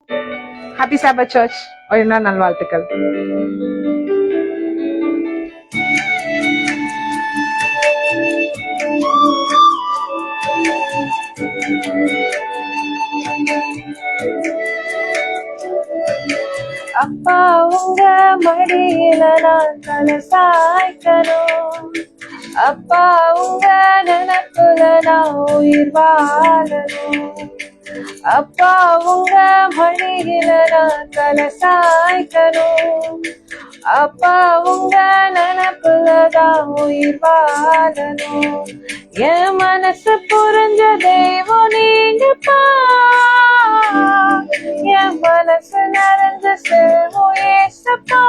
Happy சாபத் search ஒரு நாள் நல்வாழ்த்துக்கள். அப்பா உங்க மடியில நான் தலை சாய்க்கணும், அப்பா உங்க நினைப்புல நான் உயிர் வாழணும், அப்பா உங்க மடியில நான் தலை சாய்க்கணும், அப்பா உங்க நினைப்புல தான் உயிர் வாழணும். என் மனசு புரிஞ்ச தெய்வம் நீங்கப்பா, என் மனசு நிறைஞ்ச செல்வம் ஏசப்பா,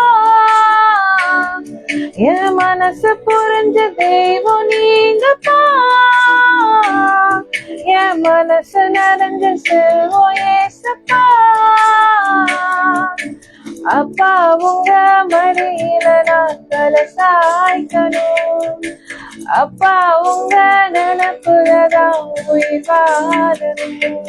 என் மனசு புரிஞ்ச தெய்வம் நீங்கப்பா, என் மனசு நிறைஞ்ச செல்வம் ஏசப்பா. அப்பா உங்க மடியில நான் தலை சாய்க்கணும், அப்பா உங்க நினைப்புலதான் உயிர் வாழணும்.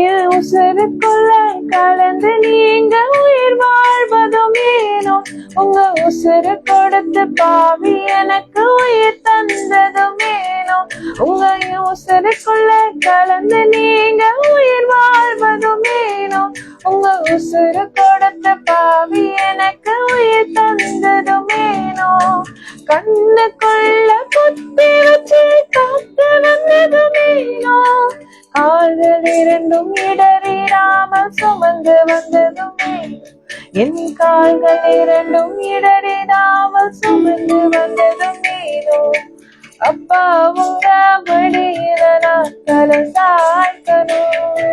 என் உசுருக்குள்ள கலந்து நீங்க உயிர் வாழ்வதும் ஏனோ, உங்க உசுறு கொடுத்து பாவி எனக்கு உயிர் தந்ததும் ஏனோ, உங்க உசுருக்குள்ள கலந்து நீங்க உயிர் வாழ்வதும் ஏனோ, உங்க உசுறு கொடுத்து பாவி எனக்கு உயிர் தந்ததும் ஏனோ, கண்ணுக்குள்ள குத்தி வச்சு காத்து வந்ததும் ஏனோ, கால்கள் இரண்டும் இடறிடாமல் சுமந்து வந்ததுமே, என் கால்கள் இரண்டும் இடறிடாமல் சுமந்து வந்ததுமேனோ, அப்பா உங்க மடியில நான் தலை சாய்க்கணும்,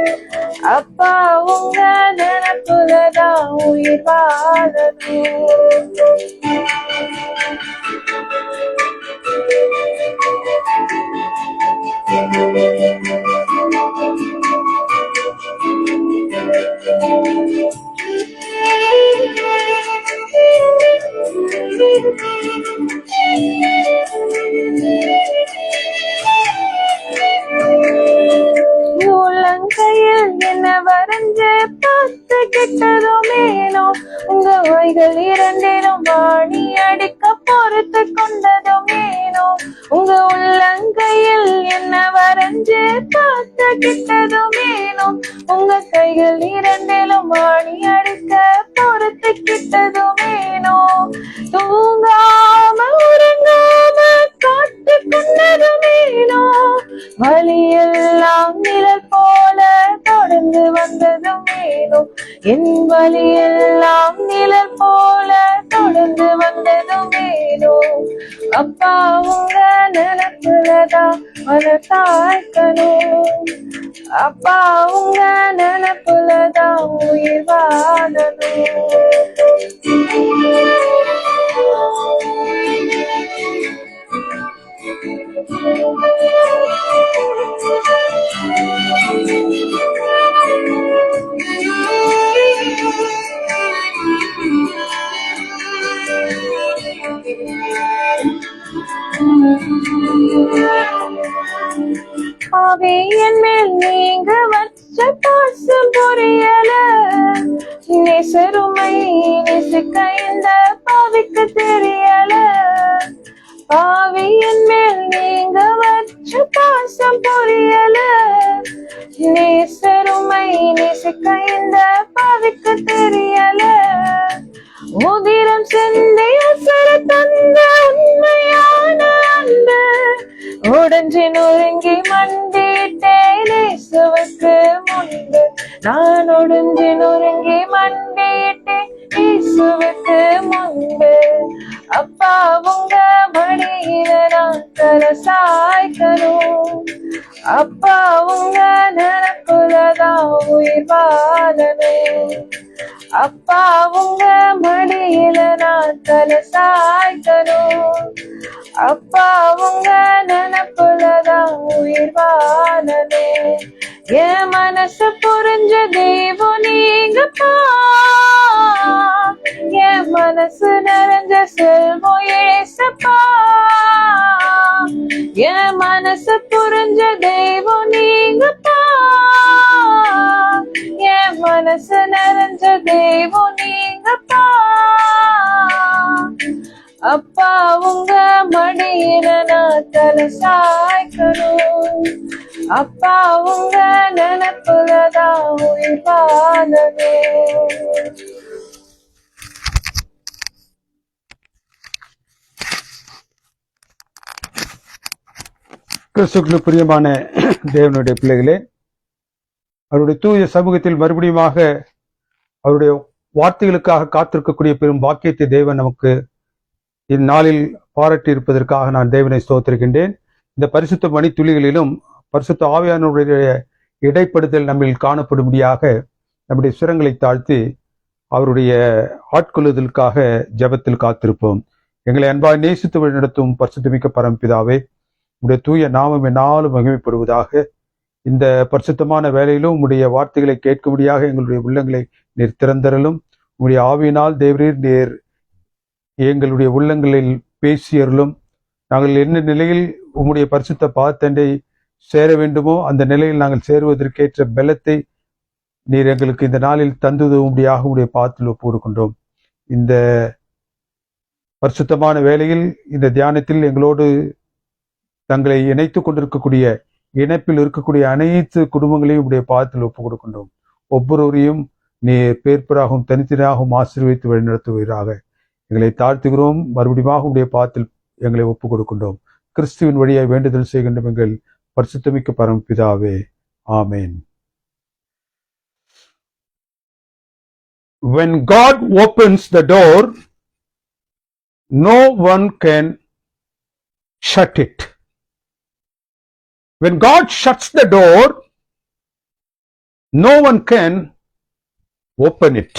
அப்பா உங்க நினைப்புலதான் உயிர் வாழணும். உள்ளங்கையில் என்ன வரைஞ்சு பார்த்து கிட்டதுமேனோ, உங்க வாய்கள் இரண்டிலும் வாணி அடிக்க பொறுத்து கொண்டதுமேனோ, உங்க உள்ளங்கையில் என்ன வரைஞ்சு பார்த்து கிட்டதுமேனோ, உங்க கைகள் இரண்டிலும் வாணி அடிக்க பொறுத்து கிட்டதுமேனோ, தூங்காம உறங்காம காத்து கொண்டதுமேனோ, வலியெல்லாம் நிழல் போல தொடர்ந்து வந்ததுமேனோ, என் வலியெல்லாம் நிழல் போல தொடர்ந்து வந்ததுமேனோ, அப்பா உங்க நினைப்புலதான் மன தாய்க்கணும், அப்பா உங்க நினைப்புலதான் உயிர் வாழணும். பாவி என் மேல் நீங்க வச்ச பாசம் புரியல, நேசருமை நேசிக்க இந்த பாவிக்கு தெரியல, பாவி என் மேல் நீங்க வச்ச பாசம் புரியல, நேசருமை நேசிக்க இந்த பாவிக்கு தெரியல, உதிரம் சிந்தி அசர தந்த உண்மையான அன்பு உடஞ்சி நொறுங்கி மண்டிட்டேன் இயேசுவுக்கு முன்பு, நான் உடஞ்சி நொறுங்கி மண்டிட்டேன் இயேசுவுக்கு முன்பு, அப்பா உங்க மடியில நான் தலை சாய்க்கணும், அப்பா உங்க நினைப்புலதான் உயிர் வாழணும், அப்பா உங்க மடியில நான் தலை சாய்க்கணும், அப்பா உங்க நினப்புலதான் உயிர் வாழவே. என் மனசு புரிஞ்ச தெய்வம் நீங்கப்பா. என் மனசு நிறைஞ்ச செல்வம் ஏசப்பா. என் மனசு புரிஞ்ச தெய்வம் நீங்கப்பா. என் மனசு நிறைஞ்ச தெய்வம் நீங்கப்பா. அப்பா உங்க மடியில நான் தலை சாய்க்கணும். அப்பா உங்க நினப்புலதான் உயிர் வாழவே. கிறிஸ்துவுக்குள் பிரியமான தேவனுடைய பிள்ளைகளே, அவருடைய தூய சமூகத்தில் மறுபடியுமாக அவருடைய வார்த்தைகளுக்காக காத்திருக்கக்கூடிய பெரும் பாக்கியத்தை தேவன் நமக்கு இந்நாளில் பாராட்டி இருப்பதற்காக நான் தேவனை ஸ்தோத்திரிக்கின்றேன். இந்த பரிசுத்த மணித்துளிகளிலும் பரிசுத்த ஆவியானவருடைய இடைப்படுதல் நம்மில் காணப்படும்படியாக நம்முடைய சிரங்களை தாழ்த்தி அவருடைய ஆட்கொள்ளுதலுக்காக ஜெபத்தில் காத்திருப்போம். எங்களை அன்பாய் நேசித்து வழிநடத்தும் பரிசுத்தமிக்க பரமபிதாவே, உடைய தூய நாமம் என்னாலும் மகிமைப்படுவதாக. இந்த பரிசுத்தமான வேலையிலும் உங்களுடைய வார்த்தைகளை கேட்கும்படியாக எங்களுடைய உள்ளங்களை நீர் திறந்தரலும். உங்களுடைய ஆவியினால் தேவரீர் நீர் எங்களுடைய உள்ளங்களில் பேசியருளும். நாங்கள் என்ன நிலையில் உங்களுடைய பரிசுத்த பாதத்தண்டை சேர வேண்டுமோ அந்த நிலையில் நாங்கள் சேருவதற்கேற்ற பலத்தை நீர் எங்களுக்கு இந்த நாளில் தந்துதவும்படியாக உங்களுடைய பாதத்தில் ஒப்புக்கொண்டோம். இந்த பரிசுத்தமான வேளையில் இந்த தியானத்தில் எங்களோடு தங்களை இணைத்து கொண்டிருக்கக்கூடிய இணைப்பில் இருக்கக்கூடிய அனைத்து குடும்பங்களையும் உடைய பாதத்தில் ஒப்புக் கொடுக்கின்றோம். ஒவ்வொருவரையும் நீர் பேர்பராகவும் தனித்தனியாகவும் ஆசீர்வதித்து வழிநடத்துவீராக எங்களை தாழ்த்துகிறோம். மறுபடியும் உடைய பாதத்தில் எங்களை ஒப்புக் கொடுக்கின்றோம். கிறிஸ்துவின் வழியாய் வேண்டுதல் செய்கின்ற எங்கள் பரிசுத்தமிக்க பரமபிதாவே, ஆமேன். When God opens the door, no one can shut it. When God shuts the door, no one can open it.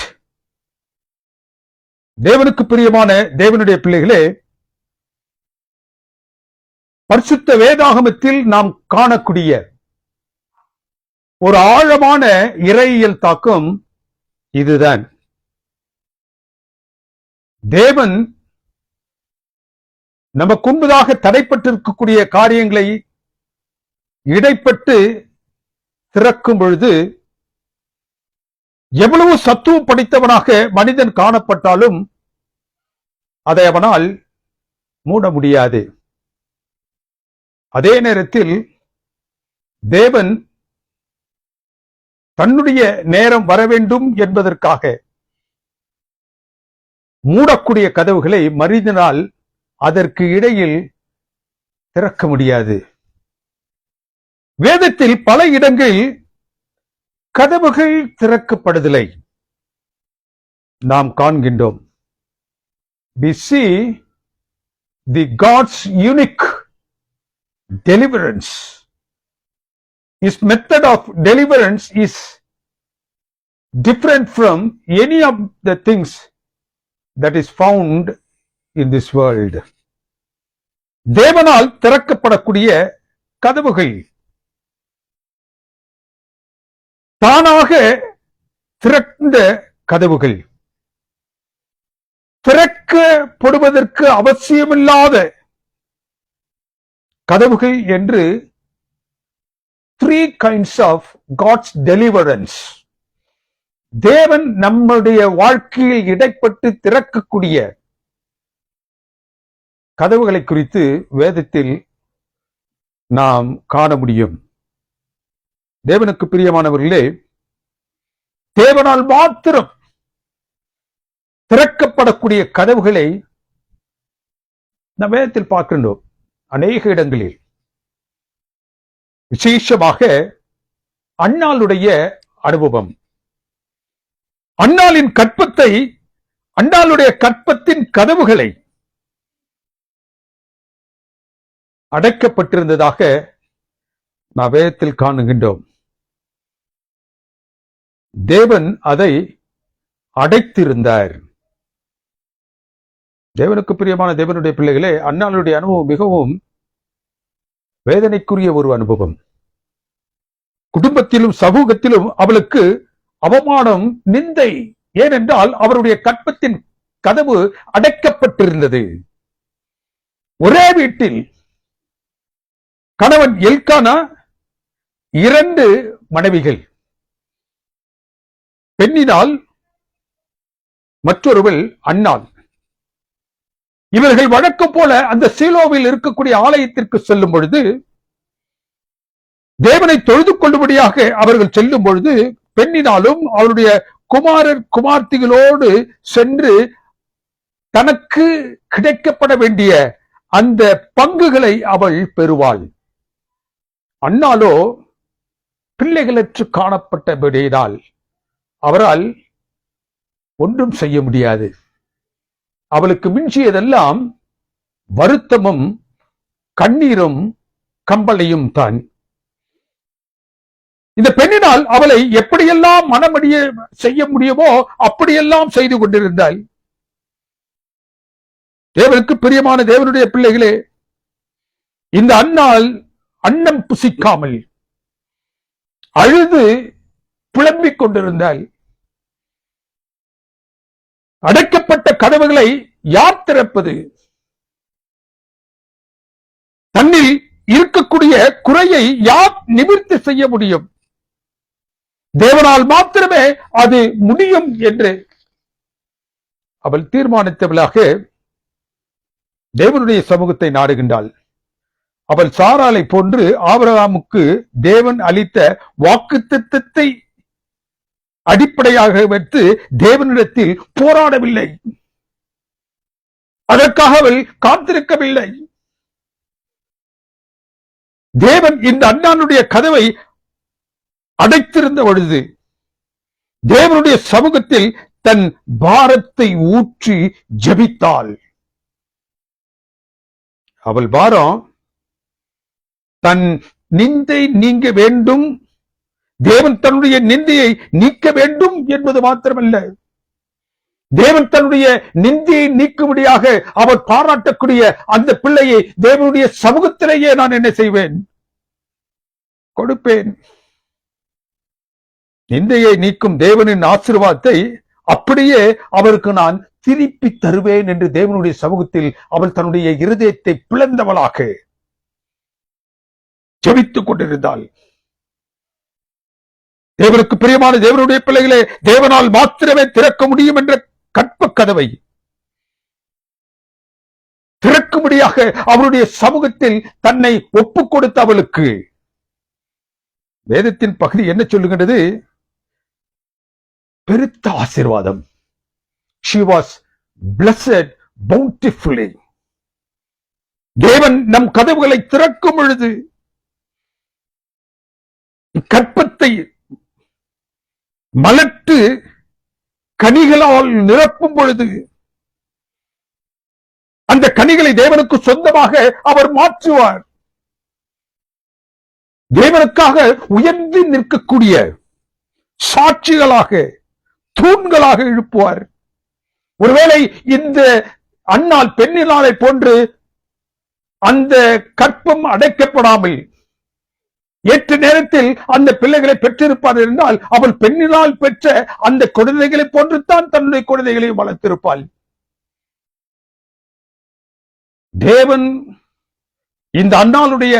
தேவனுக்கு பிரியமான தேவனுடைய பிள்ளைகளே, பரிசுத்த வேதாகமத்தில் நாம் காணக்கூடிய ஒரு ஆழமான இறையியல் தாக்கம் இதுதான். தேவன் நமக்கு முன்பதாக தடைப்பட்டிருக்கக்கூடிய காரியங்களை இடைப்பட்டு திறக்கும் பொழுது எவ்வளவு சத்துவம் படைத்தவனாக மனிதன் காணப்பட்டாலும் அதை அவனால் மூட முடியாது. அதே நேரத்தில் தேவன் தன்னுடைய நேரம் வர வேண்டும் என்பதற்காக மூடக்கூடிய கதவுகளை மனிதனால் அதற்கு இடையில் திறக்க முடியாது. வேதத்தில் பல இடங்களில் கதவுகள் திறக்கப்படுதலை நாம் காண்கின்றோம். We see the God's unique deliverance. His method of deliverance is different from any of the things that is found in this world. தேவனால் திறக்கப்படக்கூடிய கதவுகள் தானாக திறந்த கதவுகள், திறக்கப்படுவதற்கு அவசியமில்லாத கதவுகள் என்று three kinds of God's deliverance. தேவன் நம்முடைய வாழ்க்கையில் இடைப்பட்டு திறக்கக்கூடிய கதவுகளை குறித்து வேதத்தில் நாம் காண முடியும். தேவனுக்கு பிரியமானவர்களே, தேவனால் மாத்திரம் திறக்கப்படக்கூடிய கதவுகளை நாம் வேதத்தில் பார்க்கின்றோம் அநேக இடங்களில். விசேஷமாக அன்னாளுடைய அனுபவம், அன்னாளின் கற்பத்தை, அன்னாளுடைய கற்பத்தின் கதவுகளை அடைக்கப்பட்டிருந்ததாக நாம் வேதத்தில் காணுகின்றோம். தேவன் அதை அடைத்திருந்தார். தேவனுக்கு பிரியமான தேவனுடைய பிள்ளைகளே, அன்னாளுடைய அனுபவம் மிகவும் வேதனைக்குரிய ஒரு அனுபவம். குடும்பத்திலும் சமூகத்திலும் அவளுக்கு அவமானம், நிந்தை. ஏனென்றால் அவருடைய கற்பத்தின் கதவு அடைக்கப்பட்டிருந்தது. ஒரே வீட்டில் கணவன் எல்கானா, 2 மனைவிகள், பெண்ணினால், மற்றொருவள் அன்னாள். இவர்கள் வழக்கம் போல அந்த சீலோவில் இருக்கக்கூடிய ஆலயத்திற்கு செல்லும் பொழுது, தேவனை தொழுது கொள்ளும்படியாக அவர்கள் செல்லும் பொழுது, பெண்ணினாலும் அவருடைய குமாரர் குமார்த்திகளோடு சென்று தனக்கு கிடைக்கப்பட வேண்டிய அந்த பங்குகளை அவள் பெறுவாள். அன்னாலோ பிள்ளைகளற்று காணப்பட்டபடியால் அவரால் ஒன்றும் செய்ய முடியாது. அவளுக்கு மிஞ்சியதெல்லாம் வருத்தமும் கண்ணீரும் கம்பளையும் தான். இந்த பெண்ணினால் அவளை எப்படியெல்லாம் மனமடிய செய்ய முடியுமோ அப்படியெல்லாம் செய்து கொண்டிருந்தாள். தேவனுக்கு பிரியமான தேவனுடைய பிள்ளைகளே, இந்த அன்னாள் அன்னம் புசிக்காமல் அழுது புலம்பிக் கொண்டிருந்தாள். அடைக்கப்பட்ட கதவுகளை யார் திறப்பது? தன்னில் இருக்கக்கூடிய குறையை யார் நிவர்த்தி செய்ய முடியும்? தேவனால் மாத்திரமே அது முடியும் என்று அவள் தீர்மானித்தவளாக தேவனுடைய சமூகத்தை நாடுகின்றாள். அவள் சாராளை போன்று ஆபிரகாமுக்கு தேவன் அளித்த வாக்குத்தத்தத்தை அடிப்படையாக வைத்து தேவனிடத்தில் போராடவில்லை. அதற்காக அவள் காத்திருக்கவில்லை. தேவன் இந்த அன்னானுடைய கதவை அடைத்திருந்த பொழுது தேவனுடைய சமூகத்தில் தன் பாரத்தை ஊற்றி ஜெபித்தாள். அவள் பாரம் தன் நிந்தை நீங்க வேண்டும், தேவன் தன்னுடைய நிந்தையை நீக்க வேண்டும் என்பது மாத்திரமல்ல, தேவன் தன்னுடைய நிந்தையை நீக்கும்படியாக அவர் பாராட்டக்கூடிய அந்த பிள்ளையை தேவனுடைய சமூகத்திலேயே நான் என்ன செய்வேன்? கொடுப்பேன். நிந்தையை நீக்கும் தேவனின் ஆசீர்வாதத்தை அப்படியே அவருக்கு நான் திருப்பி தருவேன் என்று தேவனுடைய சமூகத்தில் அவள் தன்னுடைய இருதயத்தை பிளந்தவளாக ஜெபித்துக் கொண்டிருந்தாள். தேவனுக்கு பிரியமான தேவனுடைய பிள்ளைகளே, தேவனால் மாத்திரமே திறக்க முடியும் என்ற கற்ப கதவை திறக்கும்படியாக அவருடைய சமூகத்தில் தன்னை ஒப்புக் கொடுத்த அவளுக்கு வேதத்தின் பகுதி என்ன சொல்லுகின்றது? பெருத்த ஆசீர்வாதம். She was blessed bountifully. தேவன் நம் கதவுகளை திறக்கும் பொழுது, கற்பத்தை மலட்டு கனிகளால் நிரப்பும் பொழுது, அந்த கனிகளை தேவனுக்கு சொந்தமாக அவர் மாற்றுவார். தேவனுக்காக உயர்ந்து நிற்கக்கூடிய சாட்சிகளாக, தூண்களாக எழுப்புவார். ஒருவேளை இந்த அன்னாள் பெண்ணினாலை போன்று அந்த கற்பம் அடைக்கப்படாமல் ஏற்ற நேரத்தில் அந்த பிள்ளைகளை பெற்றிருப்பார் என்றால், அவள் பெண்ணினால் பெற்ற அந்த குழந்தைகளை போன்றுதான் தன்னுடைய குழந்தைகளை வளர்த்திருப்பாள். தேவன் இந்த அன்னாளுடைய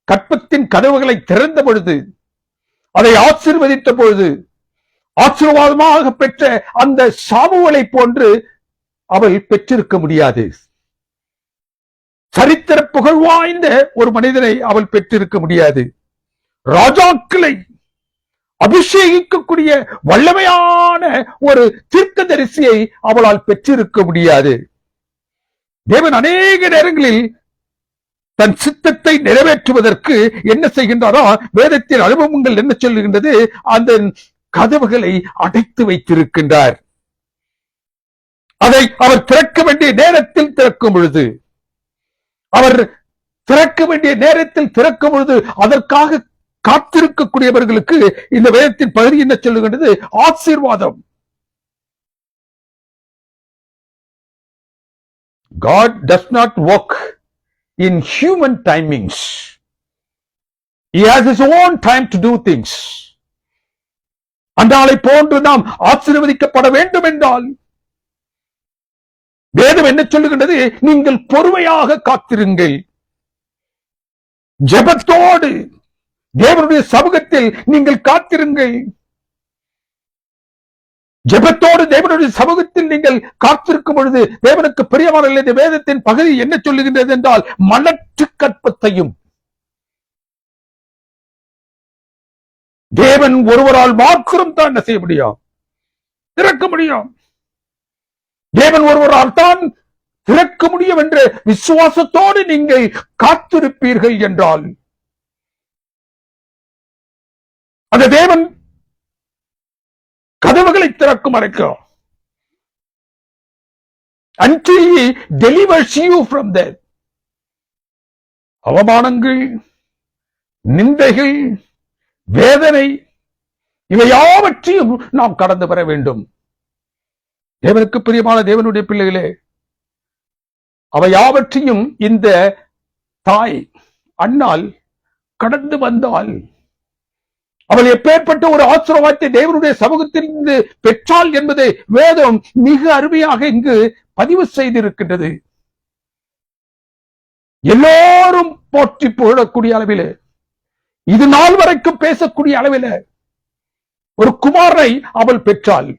கற்பத்தின் கதவுகளை திறந்த பொழுது, அதை ஆசீர்வதித்த பொழுது, ஆசீர்வாதமாக பெற்ற அந்த சாமுவேலை போன்று அவள் பெற்றிருக்க முடியாது. சரித்திர புகழ் வாய்ந்த ஒரு மனிதனை அவள் பெற்றிருக்க முடியாது. ராஜாக்களை அபிஷேகிக்கக்கூடிய வல்லமையான ஒரு தீர்க்கதரிசியை அவளால் பெற்றிருக்க முடியாது. தேவன் அநேக நேரங்களில் தன் சித்தத்தை நிறைவேற்றுவதற்கு என்ன செய்கின்றாரோ, வேதத்தின் அனுபவங்கள் என்ன சொல்லுகின்றது? அந்த கதவுகளை அடைத்து வைத்திருக்கின்றார். அதை அவர் திறக்க வேண்டிய நேரத்தில் திறக்கும் பொழுது, அவர் திறக்க வேண்டிய நேரத்தில் திறக்கும் பொழுது அதற்காக காத்திருக்கக்கூடியவர்களுக்கு இந்த வேதத்தின் பகுதி என்ன சொல்லுகின்றது? ஆசீர்வாதம். God does not work in human timings. He has his own time to do things. அன்றாலை போன்று நாம் ஆசீர்வதிக்கப்பட வேண்டும் என்றால் வேதம் என்ன சொல்லுகின்றது? நீங்கள் பொறுமையாக காத்திருங்கள். ஜெபத்தோடு தேவனுடைய சமூகத்தில் நீங்கள் காத்திருங்கள். ஜெபத்தோடு தேவனுடைய சமூகத்தில் நீங்கள் காத்திருக்கும் பொழுது தேவனுக்கு பிரியமான இந்த வேதத்தின் பகுதி என்ன சொல்லுகின்றது என்றால், மலட்டு கற்பத்தையும் தேவன் ஒருவரால் மாத்திரம் தான் என்ன செய்ய முடியும்? திறக்க முடியும். தேவன் ஒருவரால் தான் திறக்க முடியும் என்ற விசுவாசத்தோடு நீங்கள் காத்திருப்பீர்கள் என்றால் அந்த தேவன் கதவுகளை திறக்கும் வரைக்கும் until he delivers you from that அவமானங்கள், நிந்தைகள், வேதனை, இவை யாவற்றையும் நாம் கடந்து வர வேண்டும். தேவனுக்கு பிரியமான தேவனுடைய பிள்ளைகளே, அவை யாவற்றையும் இந்த தாய் அண்ணால் கடந்து வந்தால் அவள் எப்பேற்பட்ட ஒரு ஆசீர்வாதத்தை தேவனுடைய சமூகத்திலிருந்து பெற்றாள் என்பதை வேதம் மிக அருமையாக இங்கு பதிவு செய்திருக்கின்றது. எல்லோரும் போற்றி புகழக்கூடிய அளவில், இது நாள் வரைக்கும் பேசக்கூடிய அளவில் ஒரு குமாரனை அவள் பெற்றாள்.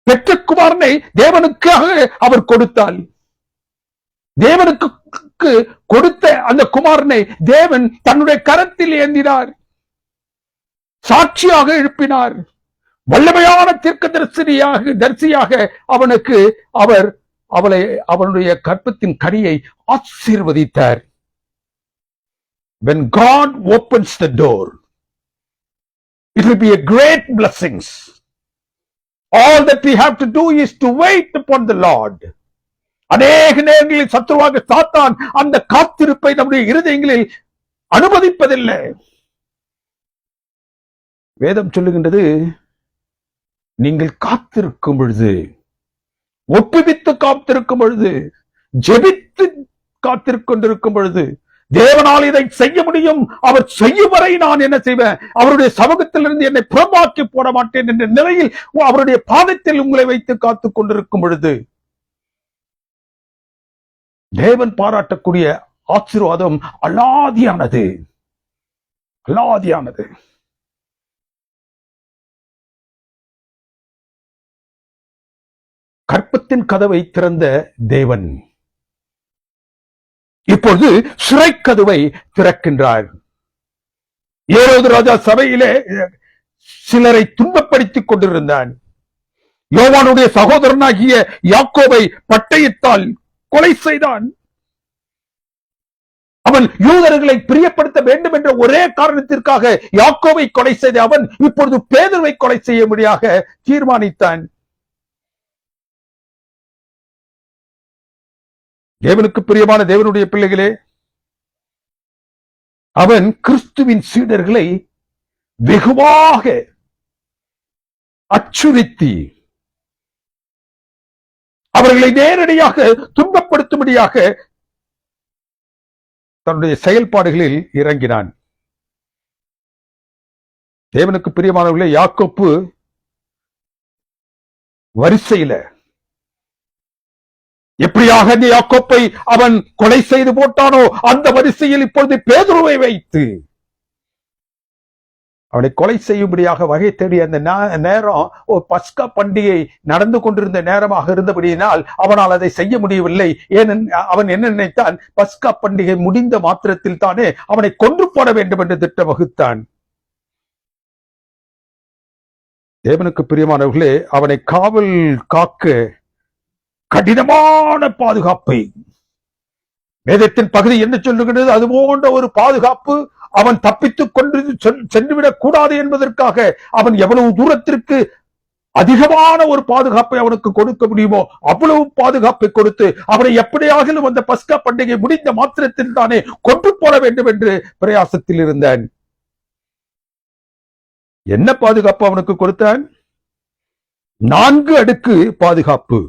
பெற்ற குமாரனை தேவனுக்காக அவர் கொடுத்தாள். தேவனுக்கு கொடுத்த அந்த குமாரனை தேவன் தன்னுடைய கரத்தில் ஏந்தினார், சாட்சியாக எழுப்பினார். வல்லமையான தரிசியாக அவனுக்கு அவளை அவனுடைய கற்பத்தின் கனியை ஆசீர்வதித்தார். When God opens the door, it will be a great blessings. All that we have to do is to wait upon the Lord. அநேக நேரங்களில் சத்துருவாக சாத்தான் அந்த காத்திருப்பை நம்முடைய இருதயங்களில் அனுமதிப்பதில்லை. வேதம் சொல்லுகின்றது, நீங்கள் காத்திருக்கும் பொழுது, ஒப்புவித்து காத்திருக்கும் பொழுது, ஜெபித்து காத்திருக்கொண்டிருக்கும் பொழுது, தேவனால் இதை செய்ய முடியும், அவர் செய்யும் வரை நான் என்ன செய்வேன், அவருடைய சமூகத்திலிருந்து என்னை புறமாக்கி போட மாட்டேன் என்ற நிலையில் அவருடைய பாதத்தில் உங்களை வைத்து காத்துக் கொண்டிருக்கும் பொழுது தேவன் பாராட்டக்கூடிய ஆசீர்வாதம் அலாதியானது. அலாதியானது. கற்பத்தின் கதவை திறந்த தேவன் இப்பொழுது சிறை கதவை திறக்கின்றார். ஏரோது ராஜா சபையிலே சிலரை துன்பப்படுத்திக் கொண்டிருந்தான். யோவானுடைய சகோதரனாகிய யாக்கோபை பட்டயத்தால் கொலை செய்தான். அவன் யூதர்களை பிரியப்படுத்த வேண்டும் என்ற ஒரே காரணத்திற்காக யாக்கோபை கொலை செய்த அவன் இப்பொழுது பேதுருவை கொலை செய்யும்படியாக தீர்மானித்தான். தேவனுக்கு பிரியமான தேவனுடைய பிள்ளைகளே, அவன் கிறிஸ்துவின் சீடர்களை வெகுவாக அச்சுறுத்தி அவர்களை நேரடியாக துன்பப்படுத்தும்படியாக தன்னுடைய செயல்பாடுகளில் இறங்கினான். தேவனுக்கு பிரியமானவர்களே, யாக்கோப்பு வரிசையில எப்படியாக இந்த யாக்கோப்பை அவன் கொலை செய்து போட்டானோ அந்த வரிசையில் இப்பொழுது பேதுருவை வைத்து அவனை கொலை செய்யும்படியாக வகை தேடி அந்த நேரம் ஒரு பஸ்கா பண்டிகை நடந்து கொண்டிருந்த நேரமாக இருந்தபடியினால் அவனால் அதை செய்ய முடியவில்லை. அவன் என்ன நினைத்தான், பஸ்கா பண்டிகை முடிந்த மாத்திரத்தில் தானே அவனை கொன்று போட வேண்டும் என்று திட்டம் வகுத்தான். தேவனுக்கு பிரியமானவர்களே, அவனை காவல் காக்க கடினமான பாதுகாப்பை வேதத்தின் பகுதி என்ன சொல்லுகிறது, அது போன்ற ஒரு பாதுகாப்பு அவன் தப்பித்துக் கொண்டு சென்றுவிடக் கூடாது என்பதற்காக அவன் எவ்வளவு தூரத்திற்கு அதிகமான ஒரு பாதுகாப்பை அவனுக்கு கொடுக்க முடியுமோ அவ்வளவு பாதுகாப்பை கொடுத்து அவனை எப்படியாகிலும் அந்த பஸ்கா பண்டிகை முடிந்த மாத்திரத்தில் தானே கொண்டு போட வேண்டும் என்று பிரயாசத்தில் இருந்தான். என்ன பாதுகாப்பு அவனுக்கு கொடுத்தான்? 4 அடுக்கு பாதுகாப்பு.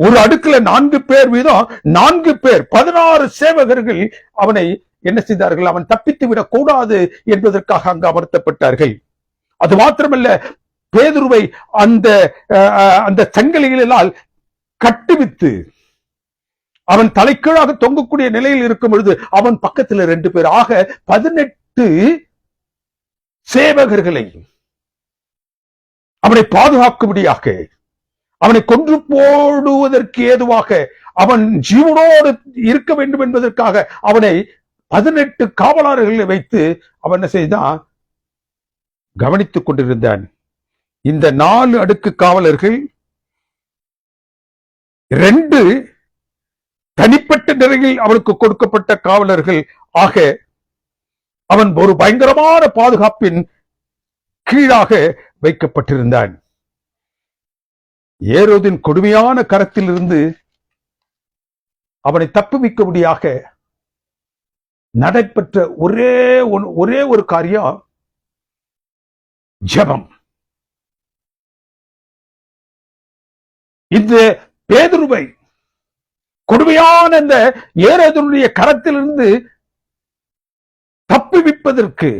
ஒரு அடுக்குல 4 பேர் வீதம் 4 பேர் 16 சேவகர்கள் அவனை என்ன செய்தார்கள்? அவன் தப்பித்து விடக் கூடாது என்பதற்காக அங்கு அமர்த்தப்பட்டார்கள். அது மாத்திரமல்ல, பேதுருவை அந்த சங்கிலிகளால் கட்டுவித்து அவன் தலைக்கீழாக தொங்கக்கூடிய நிலையில் இருக்கும் பொழுது அவன் பக்கத்தில் 2 பேர், ஆக 18 சேவகர்களை அவனை பாதுகாக்கும்படியாக, அவனை கொன்று போடுவதற்கு ஏதுவாக, அவன் ஜீவனோடு இருக்க வேண்டும் என்பதற்காக அவனை 18 காவலாளர்களை வைத்து அவன் என்ன செய்தான்? கவனித்துக் கொண்டிருந்தான். இந்த 4 அடுக்கு காவலர்கள் 2 தனிப்பட்ட நிலையில் அவனுக்கு கொடுக்கப்பட்ட காவலர்கள் ஆக அவன் ஒரு பயங்கரமான பாதுகாப்பின் கீழாக வைக்கப்பட்டிருந்தான். ஏரோதின் கொடுமையான கரத்திலிருந்து அவனை தப்புவிக்கும்படியாக நடைபெற்ற ஒரே ஒரு காரியம் ஜெபம். இந்த பேதுருவை கொடுமையான இந்த ஏரோதினுடைய கரத்திலிருந்து தப்புவிப்பதற்கு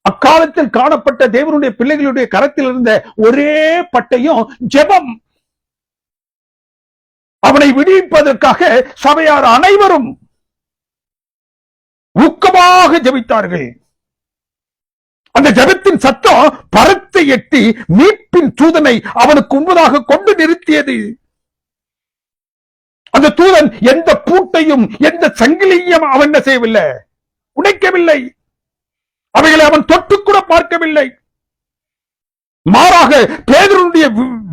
அக்காலத்தில் காணப்பட்ட தேவனுடைய பிள்ளைகளுடைய கரத்தில் இருந்த ஒரே பட்டயம் ஜெபம். அவனை விடுவிப்பதற்காக சபையார் அனைவரும் ஊக்கமாக ஜெபித்தார்கள். அந்த ஜெபத்தின் சத்தம் பரத்தை எட்டி மீட்பின் தூதனை அவனுக்கு முன்பதாக கொண்டு நிறுத்தியது. அந்த தூதன் எந்த பூட்டையும் எந்த சங்கிலியையும் அவன் என்ன செய்யவில்லை, உடைக்கவில்லை. அவைகளை அவன் தொட்டு கூட பார்க்கவில்லை. மாறாக பேதுருடைய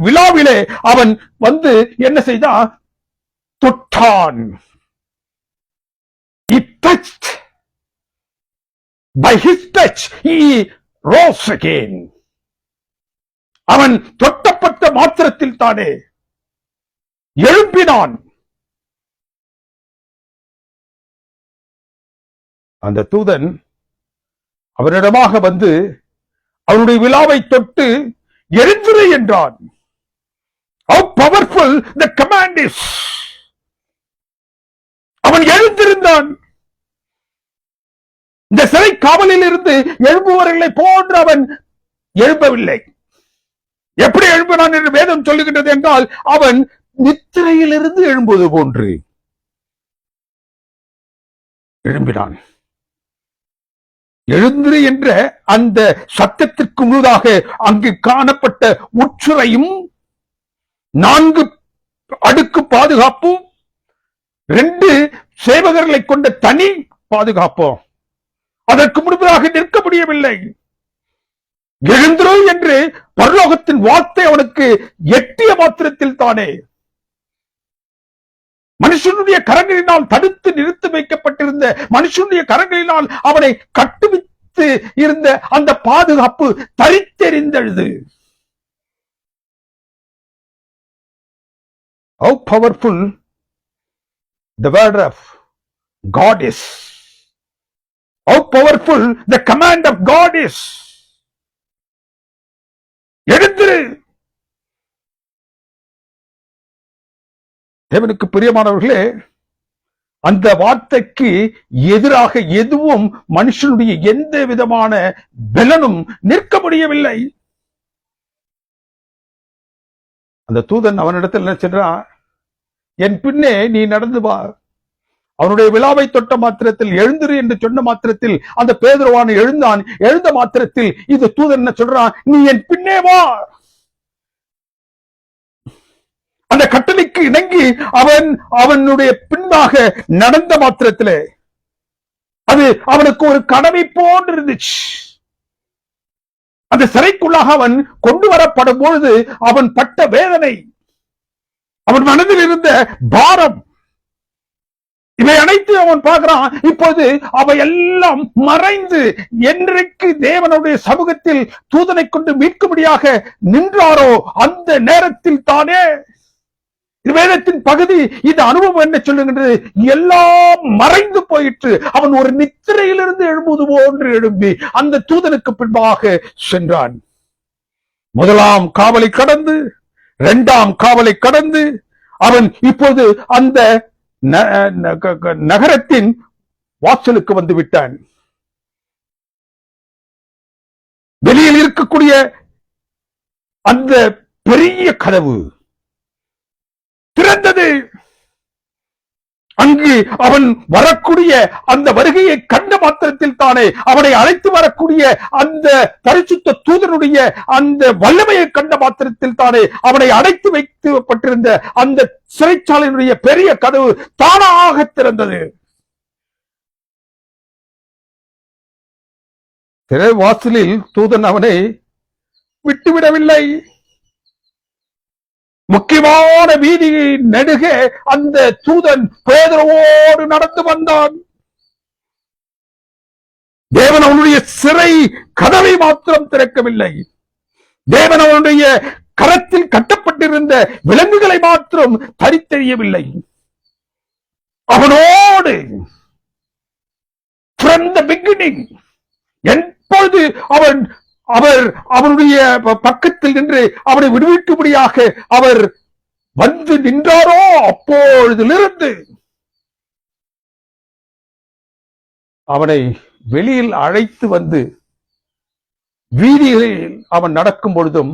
விழாவிலே அவன் வந்து என்ன செய்தான்? தொட்டான். He touched. By his touch he rose again. அவன் தொட்டப்பட்ட மாத்திரத்தில் தானே எழுப்பினான். அந்த தூதன் அவரிடமாக வந்து அவனுடைய விழாவை தொட்டு எழுந்திரு என்றான். How powerful the command is. அவன் எழுந்திருந்தான். இந்த சிறை காவலில் இருந்து எழுப்புவர்களை போன்று அவன் எழுப்பவில்லை. எப்படி எழுப்பினான் என்று வேதம் சொல்லுகின்றது என்றால், அவன் நித்திரையிலிருந்து எழும்புவது போன்று எழும்பினான். எழுந்திரு என்ற அந்த சத்தத்திற்கு முழுதாக அங்கு காணப்பட்ட உச்சுரையும் 4 அடுக்கு பாதுகாப்பும் 2 சேவகர்களை கொண்ட தனி பாதுகாப்போம் அதற்கு முன்பதாக நிற்க முடியவில்லை. எழுந்திரு என்று பரலோகத்தின் வார்த்தை அவனுக்கு எட்டிய மாத்திரத்தில் தானே மனுஷனுடைய கரங்களினால் தடுத்து நிறுத்தி வைக்கப்பட்டிருந்த, மனுஷனுடைய கரங்களினால் அவனை கட்டுவித்து இருந்த அந்த பாதுகாப்பு தரித்தெறிந்தது. How powerful the word of God is. How powerful the command of God is. எழுந்திரு. தேவனுக்கு பிரியமானவர்களே, அந்த வார்த்தைக்கு எதிராக எதுவும் மனுஷனுடைய எந்த விதமான பலனும் நிற்க முடியவில்லை. அந்த தூதன் அவனிடத்தில் என்ன சென்றான்? என் பின்னே நீ நடந்து வா. அவனுடைய விழாவை தொட்ட மாத்திரத்தில், எழுந்திரு என்று சொன்ன மாத்திரத்தில் அந்த பேதுருவான் எழுந்தான். எழுந்த மாத்திரத்தில் இது தூதன் என்ன சொல்றான்? நீ என் பின்னே வா. அந்த கட்டளைக்கு இணங்கி அவனுடைய பின்னாக நடந்த மாத்திரத்திலே அது அவனுக்கு ஒரு கடமை போன்று இருந்துச்சு. அந்த சிறைக்குள்ளாக அவன் கொண்டு வரப்படும் பொழுது அவன் பட்ட வேதனை, அவன் மனதில் இருந்த பாரம், இவை அனைத்து அவன் பார்க்கிறான். இப்போது அவை எல்லாம் மறைந்து என்றைக்கு தேவனுடைய சமூகத்தில் தூதனை கொண்டு மீட்கும்படியாக நின்றாரோ அந்த நேரத்தில் தானே வேதத்தின் பகுதி இந்த அனுபவம் என்ன சொல்லுகின்றது? எல்லாம் மறைந்து போயிற்று. அவன் ஒரு நித்திரையிலிருந்து எழும்புவது போன்று எழும்பி அந்த தூதனுக்கு பின்பாக சென்றான். முதலாம் காவலை கடந்து, 2ஆம் காவலை கடந்து, அவன் இப்போது அந்த நகரத்தின் வாசலுக்கு வந்து விட்டான். வெளியில் இருக்கக்கூடிய அந்த பெரிய கதவு திறந்தது. அங்கு அவன் வரக்கூடிய அந்த வருகையை கண்ட மாத்திரத்தில் தானே அவனை அழைத்து வரக்கூடிய அந்த பரிசுத்த தூதனுடைய அந்த வல்லமையை கண்ட மாத்திரத்தில் தானே அவனை அடைத்து வைக்கப்பட்டிருந்த அந்த சிறைச்சாலையினுடைய பெரிய கதவு தானாக திறந்தது. சிறை வாசலில் தூதன் அவனை விட்டுவிடவில்லை. முக்கியமான வீதி நெடுக அந்த தூதன் பேதுருவோடு நடந்து வந்தான். தேவன் அவனுடைய சிறை கதவை மாத்திரம் திறக்கவில்லை, தேவன் அவனுடைய கரத்தில் கட்டப்பட்டிருந்த விலங்குகளை மாத்திரம் தரித்தெறியவில்லை. அவனோடு from the beginning, எப்பொழுது அவருடைய பக்கத்தில் நின்று அவனை விடுவிக்கும்படியாக அவர் வந்து நின்றாரோ அப்பொழுதிலிருந்து அவனை வெளியில் அழைத்து வந்து வீதிகளில் அவன் நடக்கும் பொழுதும்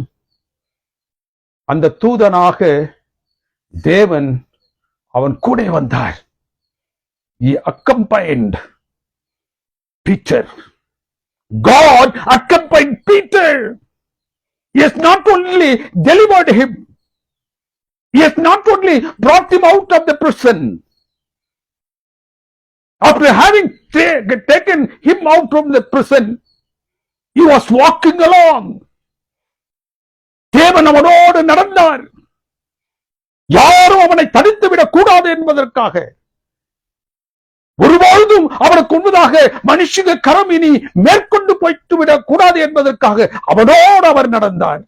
அந்த தூதனாக தேவன் அவன் கூட வந்தார். He accompanied Peter. God accompanied Peter. He has not only delivered him, he has not only brought him out of the prison. After having taken him out from the prison, he was walking along. தேவன் அவனோடு நடந்தார். யாரும் அவனை தடுத்து விடக் கூடாது என்பதற்காக, ஒருபொழுதும் அவனுக்கு முன்பதாக மனுஷங்க கரம் இனி மேற்கொண்டு போய்த்து விடக் கூடாது என்பதற்காக அவனோடு அவர் நடந்தார்.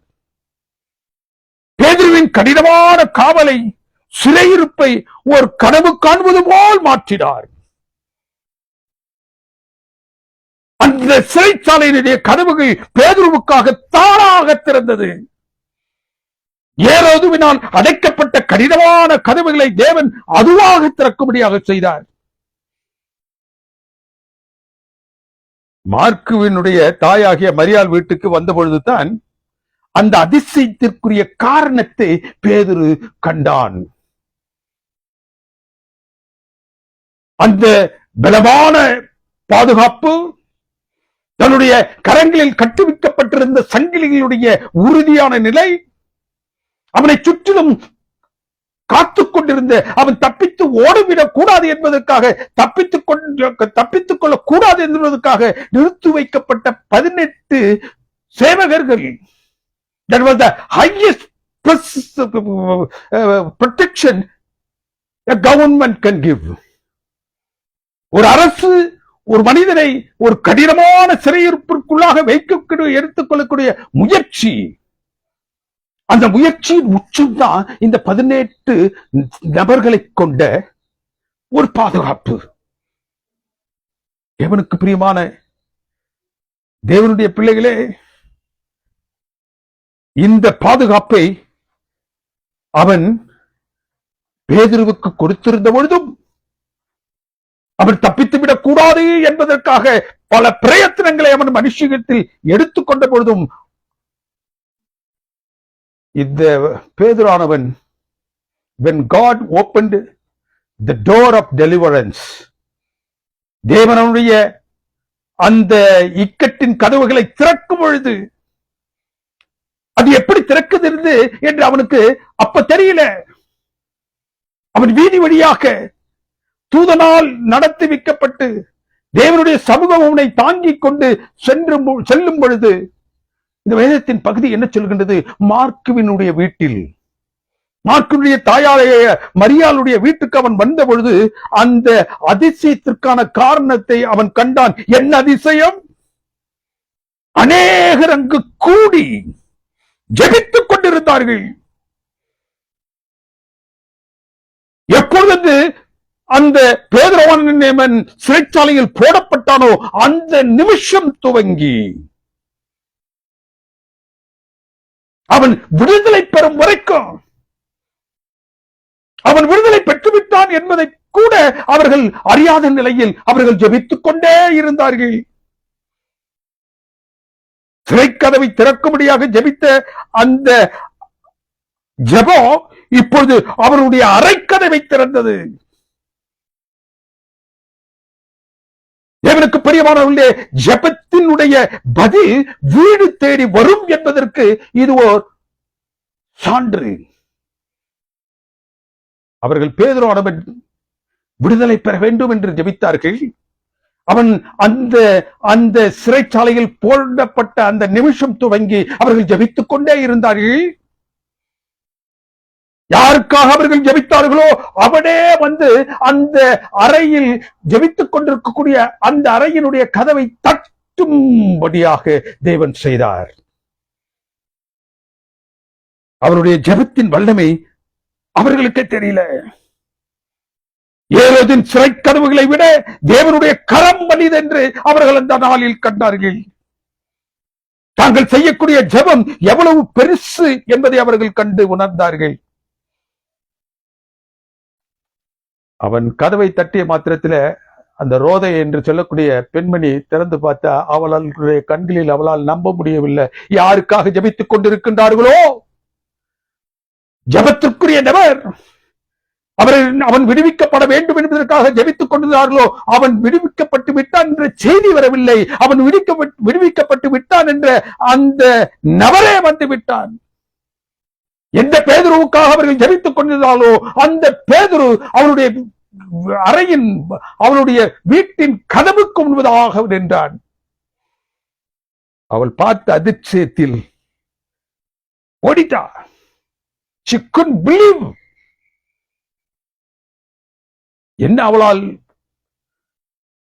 பேதுருவின் கடினமான காவலை, சிறையிருப்பை ஒரு கனவு காண்பது போல் மாற்றினார். அந்த சிறைச்சாலையினுடைய கதவுகள் பேதுருவுக்காக தானாக திறந்தது. ஏரோதுவினால் அடைக்கப்பட்ட கடினமான கதவுகளை தேவன் அதுவாக திறக்கும்படியாக செய்தார். மார்க்குவினுடைய தாயாகிய மரியாள் வீட்டுக்கு வந்த பொழுதுதான் அந்த அதிசயத்திற்குரிய காரணத்தை பேதுரு கண்டான். அந்த பலமான பாதுகாப்பு, தன்னுடைய கரங்களில் கட்டுவிக்கப்பட்டிருந்த சங்கிலிகளுடைய உறுதியான நிலை, அவனை சுற்றிலும் காத்துக் கொண்டிருந்த அவன் தப்பித்து ஓடிவிடக் கூடாது என்பதற்காக, தப்பித்துக் கொள்ள கூடாது என்பதற்காக நிறுத்தி வைக்கப்பட்ட 18 சேவகர்கள், that was the highest protection a government can give. ஒரு அரசு ஒரு மனிதனை ஒரு கடினமான சிறையிருப்பிற்குள்ளாக எடுத்துக் கொள்ளக்கூடிய முயற்சி, அந்த முயற்சியின் உச்சம்தான் இந்த 18 நபர்களை கொண்ட ஒரு பாதுகாப்பு. தேவனுக்கு பிரியமான தேவனுடைய பிள்ளைகளே, இந்த பாதுகாப்பை அவன் பேதுருவுக்கு கொடுத்திருந்த பொழுதும் அவன் தப்பித்துவிடக் கூடாது என்பதற்காக பல பிரயத்தனங்களை அவன் மனுஷத்தில் எடுத்துக்கொண்ட பொழுதும் இந்த பேதுரானவன், when God opened the door of deliverance, தேவனுடைய அந்த இக்கட்டின் கதவுகளை திறக்கும் பொழுது, அது எப்படி திறக்குது என்று அவனுக்கு அப்ப தெரியல. அவன் வீதி வழியாக தூதனால் நடத்தி வைக்கப்பட்டு தேவனுடைய சமூகம் அவனை தாங்கிக் கொண்டு செல்லும் பொழுது, இந்த வேதத்தின் பகுதி என்ன சொல்கின்றது? மார்க்குவினுடைய வீட்டில், மார்க்குடைய தாயாரைய மரியாளுடைய வீட்டுக்கு அவன் வந்த பொழுது அந்த அதிசயத்திற்கான காரணத்தை அவன் கண்டான். என்ன அதிசயம்? அநேகர் அங்கு கூடி ஜெபித்துக் கொண்டிருந்தார்கள். எப்பொழுது அந்த பேதுருவானவன் சிறைச்சாலையில் போடப்பட்டானோ அந்த நிமிஷம் துவங்கி அவன் விடுதலை பெறும் வரைக்கும் அவன் விடுதலை பெற்றுவிட்டான் என்பதை கூட அவர்கள் அறியாத நிலையில் அவர்கள் ஜெபித்துக் கொண்டே இருந்தார்கள். சிறைக்கதவை திறக்கும்படியாக ஜெபித்த அந்த ஜெபம் இப்பொழுது அவருடைய அறைக்கதவை திறந்தது. தேவனுக்கு பிரியமானவர்களே, ஜெபத்தினுடைய பதில் வீடு தேடி வரும் என்பதற்கு இது ஒரு சான்று. அவர்கள் பேதுருவானவன் விடுதலை பெற வேண்டும் என்று ஜெபித்தார்கள். அவன் அந்த சிறைச்சாலையில் போடப்பட்ட அந்த நிமிஷம் துவங்கி அவர்கள் ஜெபித்துக் கொண்டே இருந்தார்கள். யாருக்காக அவர்கள் ஜெபித்தார்களோ அவனே வந்து அந்த அறையில் ஜெபித்துக் கொண்டிருக்கக்கூடிய அந்த அறையினுடைய கதவை தட்டும்படியாக தேவன் செய்தார். அவருடைய ஜெபத்தின் வல்லமை அவர்களுக்கே தெரியல. ஏரோதின் சிறை கதவுகளை விட தேவனுடைய கரம் வலிது என்று அவர்கள் அந்த நாளில் கண்டார்கள். தாங்கள் செய்யக்கூடிய ஜெபம் எவ்வளவு பெருசு என்பதை அவர்கள் கண்டு உணர்ந்தார்கள். அவன் கதவை தட்டிய மாத்திரத்தில் அந்த ரோதை என்று சொல்லக்கூடிய பெண்மணி திறந்து பார்த்தா அவளுடைய கண்களில் அவளால் நம்ப முடியவில்லை. யாருக்காக ஜெபித்துக் கொண்டிருக்கின்றார்களோ ஜெபத்திற்குரிய நபர், அவன் விடுவிக்கப்பட வேண்டும் என்பதற்காக ஜெபித்துக் கொண்டிருந்தார்களோ அவன் விடுவிக்கப்பட்டு விட்டான் என்ற செய்தி வரவில்லை. அவன் விடுவிக்கப்பட்டு விட்டான் என்ற அந்த நபரே வந்து விட்டான். எந்த பேதுருவுக்காக அவர்கள் ஜெபித்துக் கொண்டிருந்தாலோ அந்த பேதுரு அவனுடைய அறையின் அவளுடைய வீட்டின் கதவுக்கு முன்பதாக நின்றான். அவள் பார்த்த அதிர்ச்சியத்தில் ஓடிட்டார். She couldn't believe. என்ன அவளால்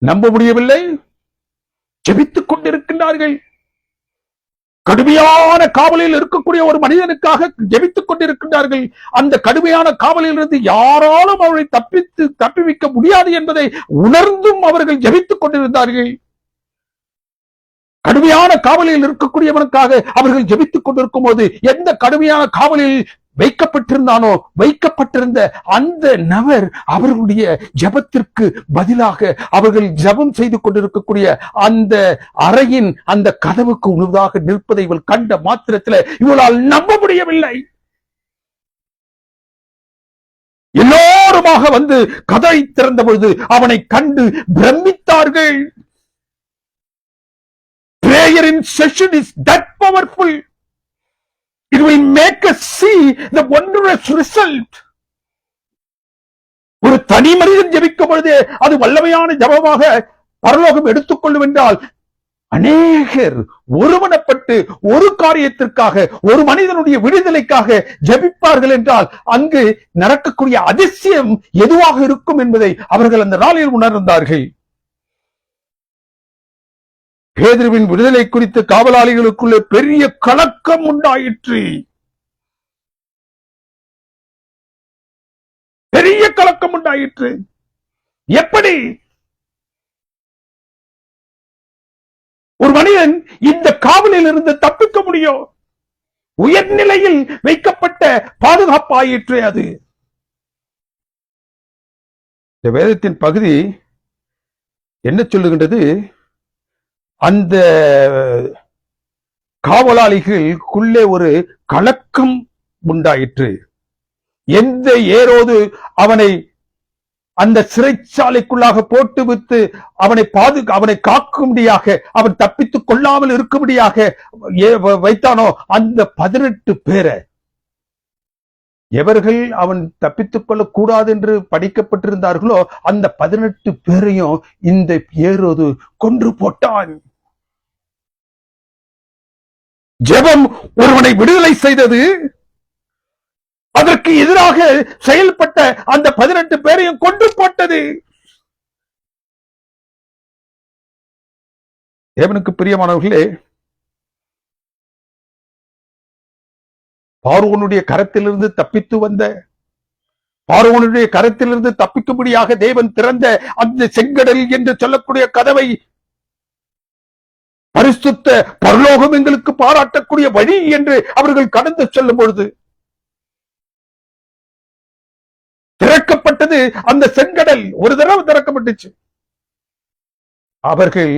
நம்ப முடியவில்லை. ஜெபித்துக் கொண்டிருக்கின்றார்கள். கடுமையான காவலில் இருக்கக்கூடிய ஒரு மனிதனுக்காக ஜெபித்துக் கொண்டிருக்கின்றார்கள். அந்த கடுமையான காவலில் இருந்து யாராலும் அவரை தப்பிவிக்க முடியாது என்பதை உணர்ந்தும் அவர்கள் ஜெபித்துக் கொண்டிருந்தார்கள். கடுமையான காவலில் இருக்கக்கூடியவனுக்காக அவர்கள் ஜெபித்துக் கொண்டிருக்கும் போது எந்த கடுமையான காவலில் வைக்கப்பட்டிருந்தானோ வைக்கப்பட்டிருந்த அந்த நபர் அவர்களுடைய ஜெபத்திற்கு பதிலாக அவர்கள் ஜெபம் செய்து கொண்டிருக்கக்கூடிய அந்த அறையின் அந்த கதவுக்கு உணவாக நிற்பதை இவள் கண்ட மாத்திரத்தில் இவளால் நம்ப முடியவில்லை. எல்லோருமாக வந்து கதை திறந்த பொழுது அவனை கண்டு பிரமித்தார்கள். Prayer in session is that powerful. It will make us see the wondrous result. ஒரு தனி மனிதன் ஜெபிக்கும் பொழுது அது வல்லமையான ஜெபமாக பரலோகம் எடுத்துக்கொள்ளும் என்றால் அநேகர் ஒருமனப்பட்டு ஒரு காரியத்திற்காக ஒரு மனிதனுடைய விடுதலைக்காக ஜெபிப்பார்கள் என்றால் அங்கு நடக்கக்கூடிய அதிசயம் எதுவாக இருக்கும் என்பதை அவர்கள் அந்த நாளில் உணர்ந்தார்கள். பேதுருவின் விடுதலை குறித்து காவலாளிகளுக்குள்ளே பெரிய கலக்கம் உண்டாயிற்று. பெரிய கலக்கம் உண்டாயிற்று. எப்படி ஒரு மனிதன் இந்த காவலில் இருந்து தப்பிக்க முடியும்? உயர்நிலையில் வைக்கப்பட்ட பாதுகாப்பாயிற்று. அது இந்த வேதத்தின் பகுதி என்ன சொல்லுகின்றது? அந்த காவலாளிகளுக்குள்ளே ஒரு கலக்கம் உண்டாயிற்று. எந்த ஏரோது அவனை அந்த சிறைச்சாலைக்குள்ளாக போட்டு விட்டு அவனை காக்கும்படியாக அவன் தப்பித்துக் கொள்ளாமல் இருக்கும்படியாக வைத்தானோ அந்த 18 பேரை எவர்கள் அவன் தப்பித்துக் கொள்ளக்கூடாது என்று படிக்கப்பட்டிருந்தார்களோ அந்த 18 பேரையும் இந்த ஏரோது கொன்று போட்டான். ஜெபம் ஒருவனை விடுதலை செய்தது. அதற்கு எதிராக செயல்பட்ட அந்த 18 பேரையும் கொன்று போட்டது. தேவனுக்கு பிரியமானவர்களே, பார்வோனுடைய கரத்திலிருந்து தப்பித்து வந்த பார்வோனுடைய கரத்திலிருந்து தப்பிக்கும்படியாக தேவன் திறந்த அந்த செங்கடல் என்று சொல்லக்கூடிய கதவை பரிசுத்த பரலோகம் எங்களுக்கு பாராட்டக்கூடிய வழி என்று அவர்கள் கடந்து செல்லும் பொழுது திறக்கப்பட்டது அந்த செங்கடல். ஒரு தடவை திறக்கப்பட்டுச்சு. அவர்கள்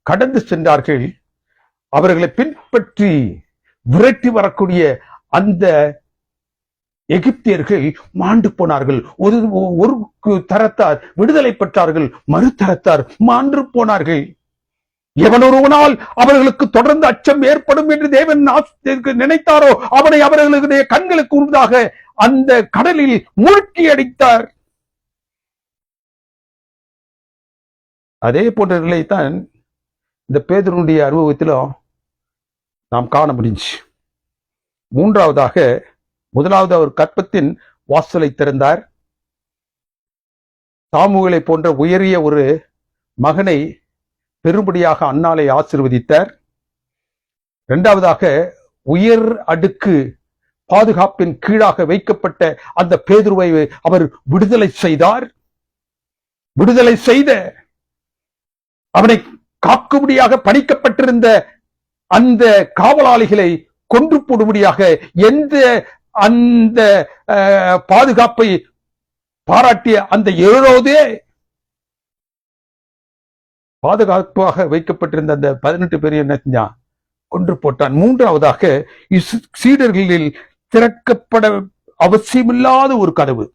கடந்து சென்றார்கள். அவர்களை பின்பற்றி விரட்டி வரக்கூடிய அந்த எகிப்தியர்கள் மாண்டு போனார்கள். ஒரு தரத்தார் விடுதலை பெற்றார்கள், மறுதரத்தார் மாண்டு போனார்கள். எவனொருவனால் அவர்களுக்கு தொடர்ந்து அச்சம் ஏற்படும் என்று தேவன் நினைத்தாரோ அவனை அவர்களுடைய கண்களுக்கு முன்பதாக அந்த கடலில் மூழ்கி அடித்தார். அதே போன்ற நிலையைத்தான் இந்த பேதுருடைய அனுபவத்திலும் நாம் காண முடிஞ்சு. மூன்றாவதாக, முதலாவது அவர் கற்பத்தின் வாசலை திறந்தார். சாமுவேலை போன்ற உயரிய ஒரு மகனை பெரும்படியாக அன்னாலை ஆசீர்வதித்தார். இரண்டாவதாக, உயர் அடுக்கு பாதுகாப்பின் கீழாக வைக்கப்பட்ட அந்த பேதுருவை அவர் விடுதலை செய்தார். விடுதலை செய்த அவனை காக்கும்படியாக பணிக்கப்பட்டிருந்த அந்த காவலாளிகளை கொன்று போடும்படியாக எந்த அந்த பாதுகாப்பை பாராட்டிய அந்த ஏரோதே பாதுகாப்பாக வைக்கப்பட்டிருந்த அந்த 18 பேரை என்ன செஞ்சான்? கொன்று போட்டான். மூன்றாவதாக, சீடர்களில் திறக்கப்பட அவசியமில்லாத ஒரு கதவு,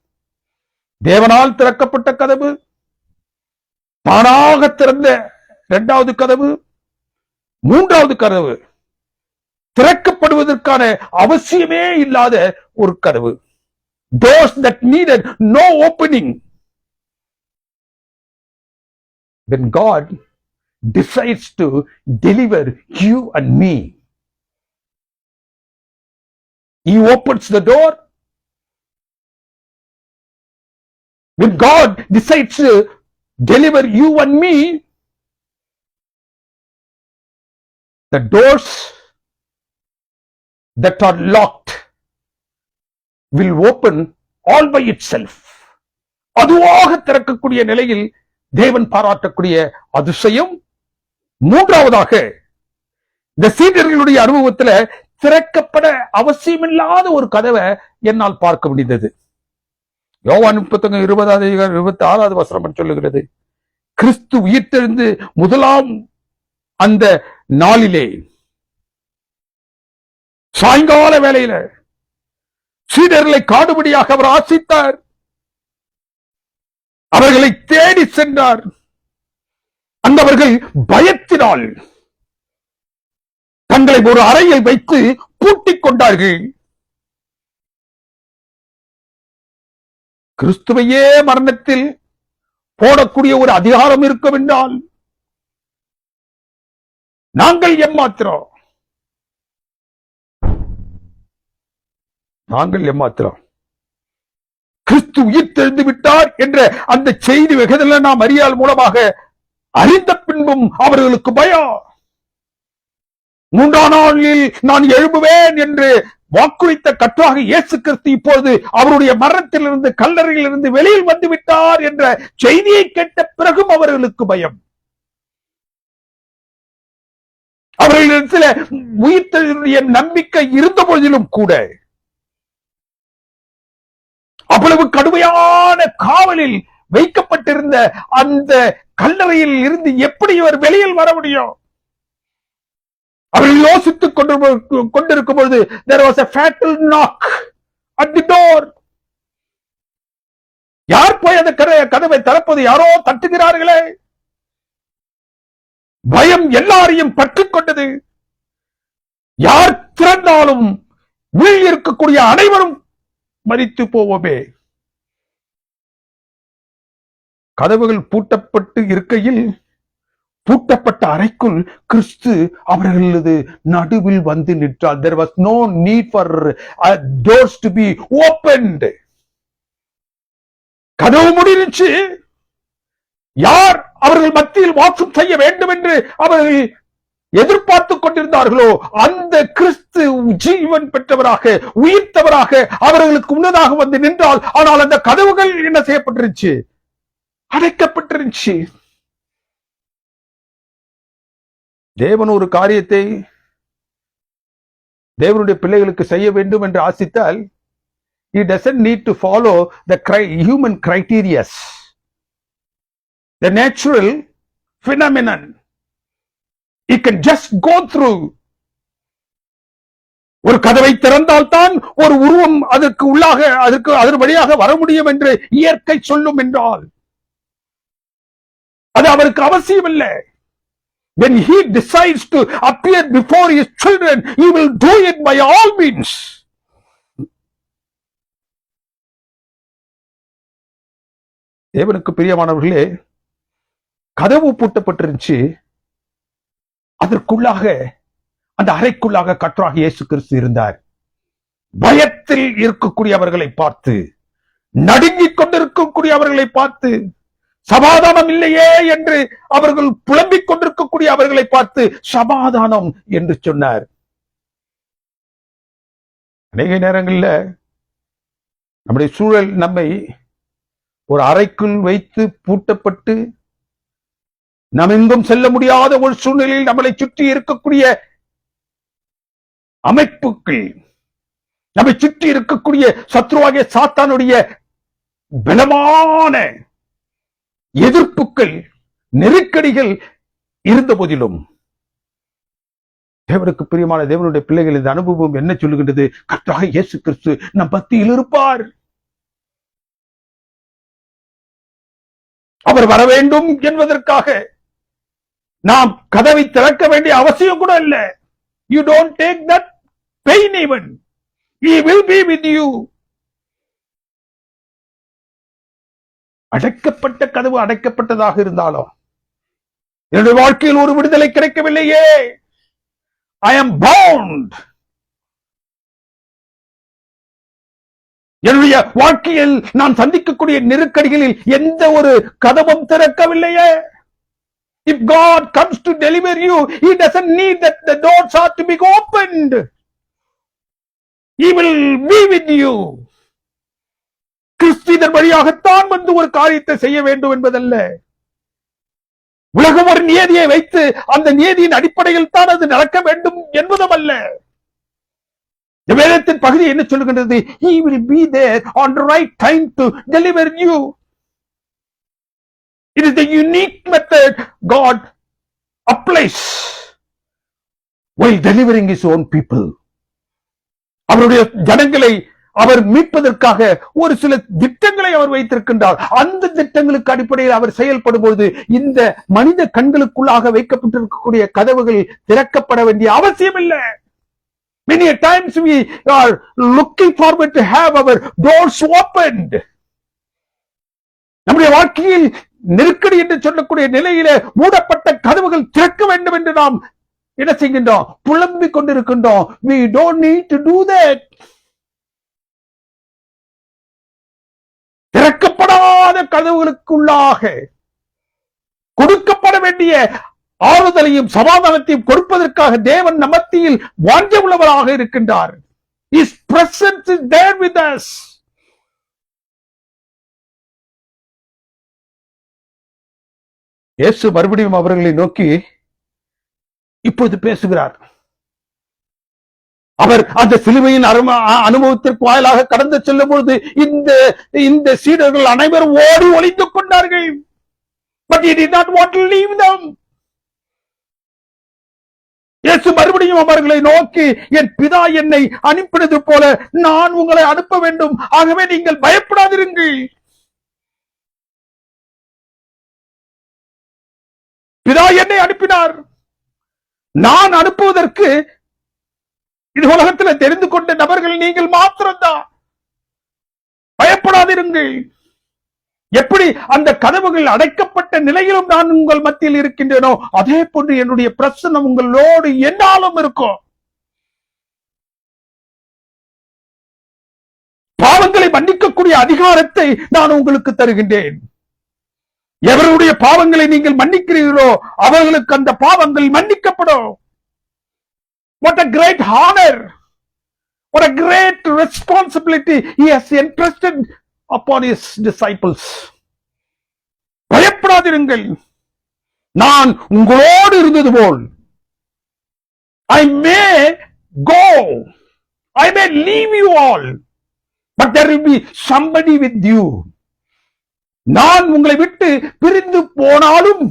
தேவனால் திறக்கப்பட்ட கதவு, தானாக திறந்த இரண்டாவது கதவு, மூன்றாவது கதவு, திறக்கப்படுவதற்கான அவசியமே இல்லாத ஒரு கதவு. Doors that needed no opening. When God decides to deliver you and me, He opens the door. When God decides to deliver you and me, the doors that are locked will open all by itself. அதுவாக திறக்கக்கூடிய நிலையில் தேவன் பாராட்டக்கூடிய அதிசயம். மூன்றாவதாக, இந்த சீடர்களுடைய அனுபவத்துல திறக்கப்பட அவசியமில்லாத ஒரு கதவை என்னால் பார்க்க முடிந்தது. யோவான் 20:26 வசனம் சொல்லுகிறது, கிறிஸ்து உயிர்த்தெழுந்து முதலாம் அந்த நாளிலே சாயங்கால வேளையில சீடர்களை காடுபடியாக அவர் ஆசித்தார். அவர்களை தேடி சென்றார். அந்தவர்கள் பயத்தினால் தங்களை ஒரு அறையில் வைத்து பூட்டிக் கொண்டார்கள். கிறிஸ்துவையே மரணத்தில் போடக்கூடிய ஒரு அதிகாரம் இருக்கும் என்றால் நாங்கள் ஏமாத்திரோம். கிறிஸ்து உயிர்த்தெழுந்து விட்டார் என்ற அந்த செய்தி வெகுதல நாம் அறியால் மூலமாக அறிந்த பின்பும் அவர்களுக்கு பயம். மூன்றாம் நாளில் நான் எழும்புவேன் என்று வாக்குறுத்த கற்றாக இயேசு கிறிஸ்து இப்பொழுது அவருடைய மரணத்திலிருந்து கல்லறையிலிருந்து வெளியில் வந்து விட்டார் என்ற செய்தியை கேட்ட பிறகும் அவர்களுக்கு பயம். அவர்களிடத்தில் உயிர்த்தெழுடைய நம்பிக்கை இருந்த போதிலும் கூட அவ்வளவு கடுமையான காவலில் வைக்கப்பட்டிருந்த அந்த கல்லறையில் இருந்து எப்படி இவர் வெளியில் வர முடியும்? அவர்கள் யோசித்துக் கொண்டிருக்கும் பொழுது there was a fatal knock at the door. யார் போய் அந்த கதவை திறப்பது? யாரோ தட்டுகிறார்களே. பயம் எல்லாரையும் பற்றிக் கொண்டது. யார் திறந்தாலும் உள் இருக்கக்கூடிய அனைவரும் மரித்து போவோமே. கதவுகள் பூட்டப்பட்டு இருக்கையில் பூட்டப்பட்ட அறைக்குள் கிறிஸ்து அவர்களது நடுவில் வந்து நின்றார். There was no need for doors to be opened. கதவு முடிஞ்சிச்சு. யார் அவர்கள் மத்தியில் வாசம் செய்ய வேண்டும் என்று அவர்கள் எதிர்பார்த்துக் கொண்டிருந்தார்களோ அந்த கிறிஸ்து ஜீவன் பெற்றவராக உயிர்த்தவராக அவர்களுக்கு முன்னதாக வந்து நின்றால், ஆனால் அந்த கதவுகள் என்ன செய்யப்பட்டிருச்சு? அடைக்கப்பட்டிருந்துச்சு. தேவன் ஒரு காரியத்தை தேவனுடைய பிள்ளைகளுக்கு செய்ய வேண்டும் என்று ஆசித்தால் he doesn't need to follow the human criteria, the natural phenomenon. He can just go through. ஒரு கதவை திறந்தால் தான் ஒரு உருவம் அதற்கு உள்ளாக அதன் வழியாக வர முடியும் என்று இயற்கை சொல்லும் என்றால் அது அவருக்கு அவசியம் இல்லை. When he decides to appear before his children, he will do it by all means. தேவனுக்கு பிரியமானவர்களே, கதவு பூட்டப்பட்டிருந்துச்சு. அதற்குள்ளாக அந்த அறைக்குள்ளாக கர்த்தராகிய இயேசு கிறிஸ்து இருந்தார். பயத்தில் இருக்கக்கூடியவர்களை பார்த்து, நடுங்கிக் கொண்டிருக்கக்கூடியவர்களை பார்த்து, சமாதானம் இல்லையே என்று அவர்கள் புலம்பிக் கொண்டிருக்கக்கூடிய அவர்களை பார்த்து சமாதானம் என்று சொன்னார். அநேக நேரங்களில் நம்முடைய சூழல் நம்மை ஒரு அறைக்குள் வைத்து பூட்டப்பட்டு நாம் எங்கும் செல்ல முடியாத ஒரு சூழ்நிலையில் நம்மளை சுற்றி இருக்கக்கூடிய அமைப்புகள், நம்மை சுற்றி இருக்கக்கூடிய சத்ருவாகிய சாத்தானுடைய பலமான எதிர்ப்புகள், நெருக்கடிகள் இருந்த போதிலும் தேவனுக்கு பிரியமான தேவனுடைய பிள்ளைகள் இந்த அனுபவம் என்ன சொல்லுகின்றது? கர்த்தராகிய இயேசு கிறிஸ்து நம் மத்தியில் இருப்பார். அவர் வர வேண்டும் என்பதற்காக நாம் கதவை திறக்க வேண்டிய அவசியம் கூட இல்லை. You don't take that pain even. He will be with you. அடைக்கப்பட்ட கதவு அடைக்கப்பட்டதாக இருந்தாலும் என்னுடைய வாழ்க்கையில் ஒரு விடுதலை கிடைக்கவில்லையே. I am bound. என்னுடைய வாழ்க்கையில் நான் சந்திக்கக்கூடிய நெருக்கடிகளில் எந்த ஒரு கதவும் திறக்கவில்லையே. If God comes to deliver you, He doesn't need that the doors are to be opened. He will be with you. கிறிஸ்துவின் வழியாகத்தான் வந்து ஒரு காரியத்தை செய்ய வேண்டும் என்பதல்ல. உலகம் ஒரு நியதியை வைத்து அந்த நியதியின் அடிப்படையில் தான் அது நடக்க வேண்டும் என்பதும் அல்ல. வேதத்தின் பகுதி என்ன சொல்லுகின்றது? He will be there on the right time to deliver you. It is the unique method God applies while delivering His own people. அவருடைய ஜனங்களை அவர் மீட்பதற்காக ஒரு சில திட்டங்களை அவர் வைத்திருக்கின்றார். அந்த திட்டங்களுக்கு அடிப்படையில் அவர் செயல்படும் பொழுது இந்த மனித கண்களுக்குள்ளாக வைக்கப்பட்டிருக்கக்கூடிய கதவுகள் திறக்கப்பட வேண்டிய அவசியம் இல்லை. Many a times we are looking forward to have our doors opened. நம்முடைய வாழ்க்கையில் நெருக்கடி என்று சொல்லக்கூடிய நிலையில மூடப்பட்ட கதவுகள் திறக்க வேண்டும் என்று நாம் என்ன செய்கின்றோம்? புலம்பிக் கொண்டிருக்கின்றோம். We don't need to do that. திறக்கப்படாத கதவுகளுக்குள்ளாக கொடுக்கப்பட வேண்டிய ஆறுதலையும் சமாதானத்தையும் கொடுப்பதற்காக தேவன் மத்தியில் வாஞ்சை உள்ளவராக இருக்கின்றார். His presence is there with us. இயேசு மறுபடியும் அவர்களை நோக்கி இப்பொழுது பேசுகிறார். அவர் அந்த சிலுவையின் அனுபவத்திற்கு வாயிலாக கடந்து செல்லும் பொழுது இந்த சீடர்கள் அனைவரும் ஓடி ஒளிந்து கொண்டார்கள். But he did not want to leave them. இயேசு மறுபடியும் அவர்களை நோக்கி, என் பிதா என்னை அனுப்பினது போல நான் உங்களை அனுப்ப வேண்டும். ஆகவே நீங்கள் பயப்படாதிருங்கள். பிதா என்னை அனுப்பினார். நான் அனுப்புவதற்கு இது உலகத்தில் தெரிந்து கொண்ட நபர்கள் நீங்கள் மாத்திரம்தான். பயப்படாதிருங்கள். எப்படி அந்த கதவுகள் அடைக்கப்பட்ட நிலையிலும் நான் உங்கள் மத்தியில் இருக்கின்றேனோ அதே போன்று என்னுடைய பிரசன்னம் உங்களோடு என்னாலும் இருக்கும். பாவங்களை மன்னிக்கக்கூடிய அதிகாரத்தை நான் உங்களுக்கு தருகின்றேன். எவருடைய பாவங்களை நீங்கள் மன்னிக்கிறீர்களோ அவர்களுக்கு அந்த பாவங்கள் மன்னிக்கப்படும். What a great honor! What a great responsibility He has entrusted upon His disciples. பயப்படாதிருங்கள். நான் உங்களோடு இருந்தது போல் I may go, I may leave you all, but there will be somebody with you. நான் உங்களை விட்டு பிரிந்து போனாலும்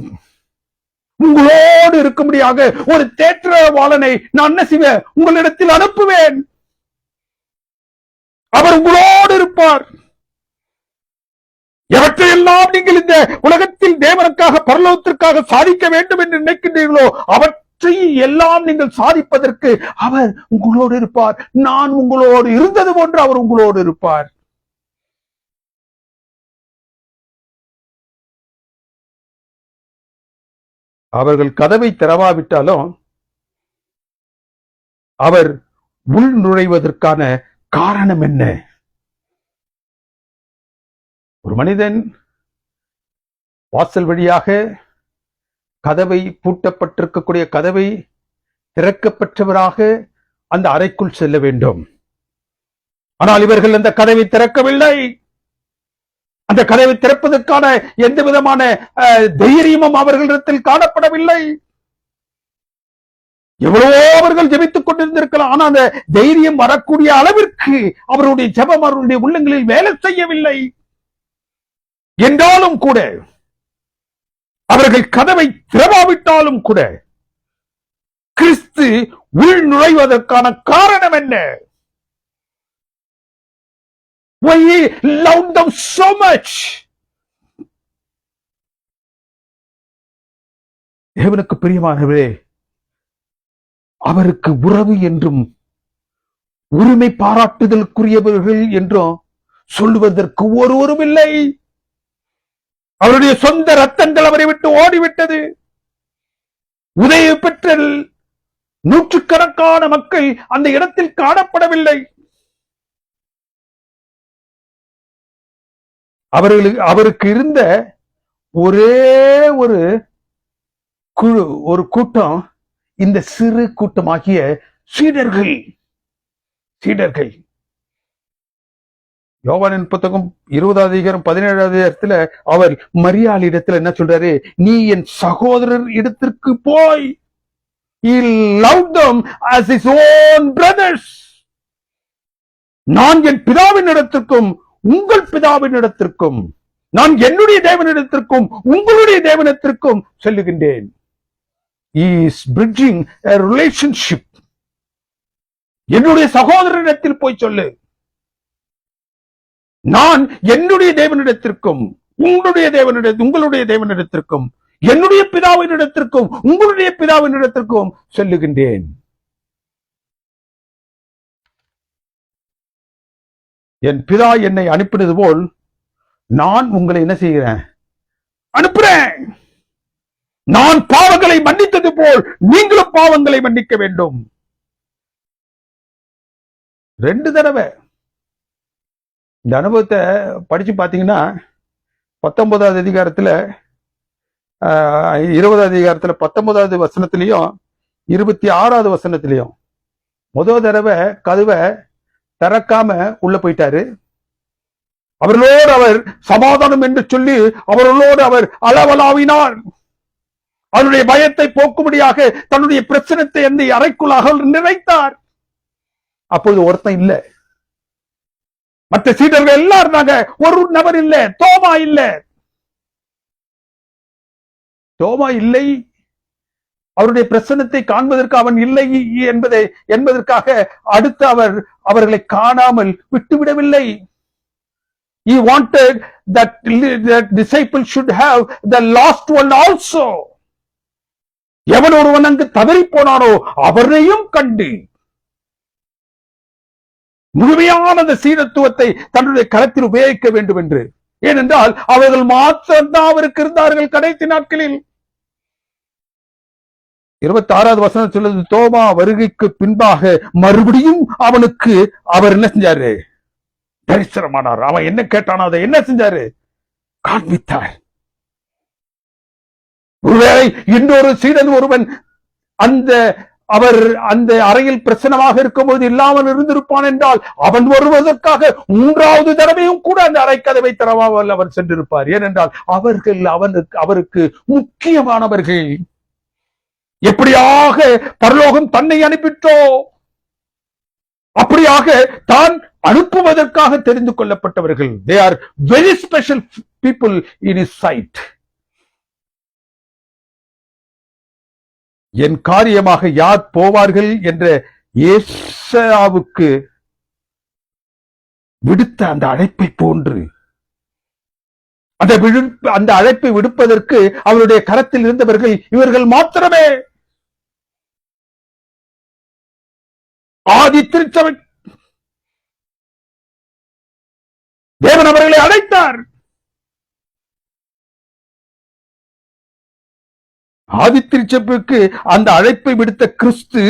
உங்களோடு இருக்கும்படியாக ஒரு தேற்றவாளனை நான் என்ன செய்வேன்? உங்களிடத்தில் அனுப்புவேன். அவர் உங்களோடு இருப்பார். எவற்றையெல்லாம் நீங்கள் இந்த உலகத்தில் தேவனுக்காக பரலோகத்திற்காக சாதிக்க வேண்டும் என்று நினைக்கின்றீர்களோ அவற்றை எல்லாம் நீங்கள் சாதிப்பதற்கு அவர் உங்களோடு இருப்பார். நான் உங்களோடு இருந்தது போன்று அவர் உங்களோடு இருப்பார். அவர்கள் கதவை திறவாவிட்டாலும் அவர் உள் நுழைவதற்கான காரணம் என்ன? ஒரு மனிதன் வாசல் வழியாக கதவை பூட்டப்பட்டிருக்கக்கூடிய கதவை திறக்கப்பட்டவராக அந்த அறைக்குள் செல்ல வேண்டும். ஆனால் இவர்கள் அந்த கதவை திறக்கவில்லை. அந்த கதவை திறப்பதற்கான எந்த விதமான தைரியமும் அவர்களிடத்தில் காணப்படவில்லை. எவ்வளவோ அவர்கள் ஜெபித்துக் கொண்டிருந்திருக்கலாம். ஆனா அந்த தைரியம் வரக்கூடிய அளவிற்கு அவருடைய ஜெபம் அவருடைய உள்ளங்களில் வேலை செய்யவில்லை. என்றாலும் கூட அவர்கள் கதவை திறவாவிட்டாலும் கூட கிறிஸ்து உள் நுழைவதற்கான காரணம் என்ன? Why he loved them so much? தேவனுக்கு பிரியமானவரே, அவருக்கு உறவு என்றும் உரிமை பாராட்டுதலுக்குரியவர்கள் என்றும் சொல்லுவதற்கு ஒருவரும் இல்லை. அவருடைய சொந்த ரத்தங்கள் அவரை விட்டு ஓடிவிட்டது. உதவி பெற்ற நூற்றுக்கணக்கான மக்கள் அந்த இடத்தில் காணப்படவில்லை. அவருக்கு இருந்த ஒரே ஒரு குழு, ஒரு கூட்டம், இந்த சிறு கூட்டமாகிய சீடர்கள். யோவானின் புத்தகம் 20:17 அவர் மரியாள் இடத்துல என்ன சொல்றாரு? நீ என் சகோதரர் இடத்திற்கு போய். He loved them as his own brothers. நான் என் பிதாவின் இடத்திற்கும் உங்கள் பிதாவின் இடத்திற்கும், நான் என்னுடைய தேவனிடத்திற்கும் உங்களுடைய தேவனிடத்திற்கும் செல்லுகின்றேன். He is bridging a relationship. என்னுடைய சகோதரனிடத்தில் போய் சொல்லு. நான் என்னுடைய தேவனிடத்திற்கும் உங்களுடைய தேவனிடத்திற்கும் என்னுடைய பிதாவினிடத்திற்கும் உங்களுடைய பிதாவினிடத்திற்கும் செல்லுகின்றேன். என் பிதா என்னை அனுப்பினது போல் நான் உங்களை என்ன செய்கிறேன்? அனுப்புறேன். நான் பாவங்களை மன்னித்தது போல் நீங்களும் பாவங்களை மன்னிக்க வேண்டும். 2 தடவை இந்த அனுபவத்தை படிச்சு பாத்தீங்கன்னா 19வது அதிகாரத்துல 20வது அதிகாரத்துல 19வது வசனத்திலையும் 26வது வசனத்திலையும் முதல் தடவை கதவை திறக்காம உள்ள போயிட்டாரு. அவர்களோடு அவர் சமாதானம் என்று சொல்லி அவர்களோடு அவர் அளவலாவினார். அவருடைய பயத்தை போக்கும்படியாக தன்னுடைய பிரச்சனத்தை அந்த அறைக்குள்ளாக நிறைத்தார். அப்பொழுது ஒருத்தன் இல்ல. மற்ற சீடர்கள் எல்லாம் இருந்தாங்க. ஒரு நபர் இல்ல. தோமா இல்லை. அவருடைய பிரச்சனத்தை காண்பதற்கு அவன் இல்லை என்பதற்காக அடுத்து அவர்களை காணாமல் விட்டுவிடவில்லை. He wanted that disciple should have the lost one also. எவன் ஒருவன் அங்கு தவறி போனானோ அவரையும் கண்டு முழுமையான அந்த சீடத்துவத்தை தன்னுடைய களத்தில் உபயோகிக்க வேண்டும் என்று. ஏனென்றால் அவர்கள் மாத்திரம்தான் அவருக்கு இருந்தார்கள் கடைசி நாட்களில். 26வது வசனம் சொல்லுது, தோமா வருகைக்கு பின்பாக மறுபடியும் அவனுக்கு அவர் என்ன செஞ்சாரு? தரிசனமானார். அவன் என்ன கேட்டானோ அதை என்ன செஞ்சாரு? காண்பித்தார். ஒருவேளை இன்னொரு சீடன் ஒருவன் அவர் அந்த அறையில் பிரச்சனமாக இருக்கும்போது இல்லாமல் இருந்திருப்பான் என்றால் அவன் வருவதற்காக 3வது தடவையும் கூட அந்த அறை கதவை திறவாமல் அவர் சென்றிருப்பார். ஏனென்றால் அவர்கள் அவருக்கு முக்கியமானவர்கள். எப்படியாக பரலோகம் தன்னை அனுப்பிட்டோ அப்படியாக தான் அனுப்புவதற்காக தெரிந்து கொள்ளப்பட்டவர்கள். They are very special people in his sight. என் காரியமாக யார் போவார்கள் என்ற ஏசாவுக்கு விடுத்த அந்த அழைப்பை போன்று அந்த அழைப்பை விடுப்பதற்கு அவருடைய கரத்தில் இருந்தவர்கள் இவர்கள் மாத்திரமே. ஆதி திருச்சபை தேவன் அவர்களை அழைத்தார். ஆதி திருச்சபைக்கு அந்த அழைப்பை விடுத்த கிறிஸ்து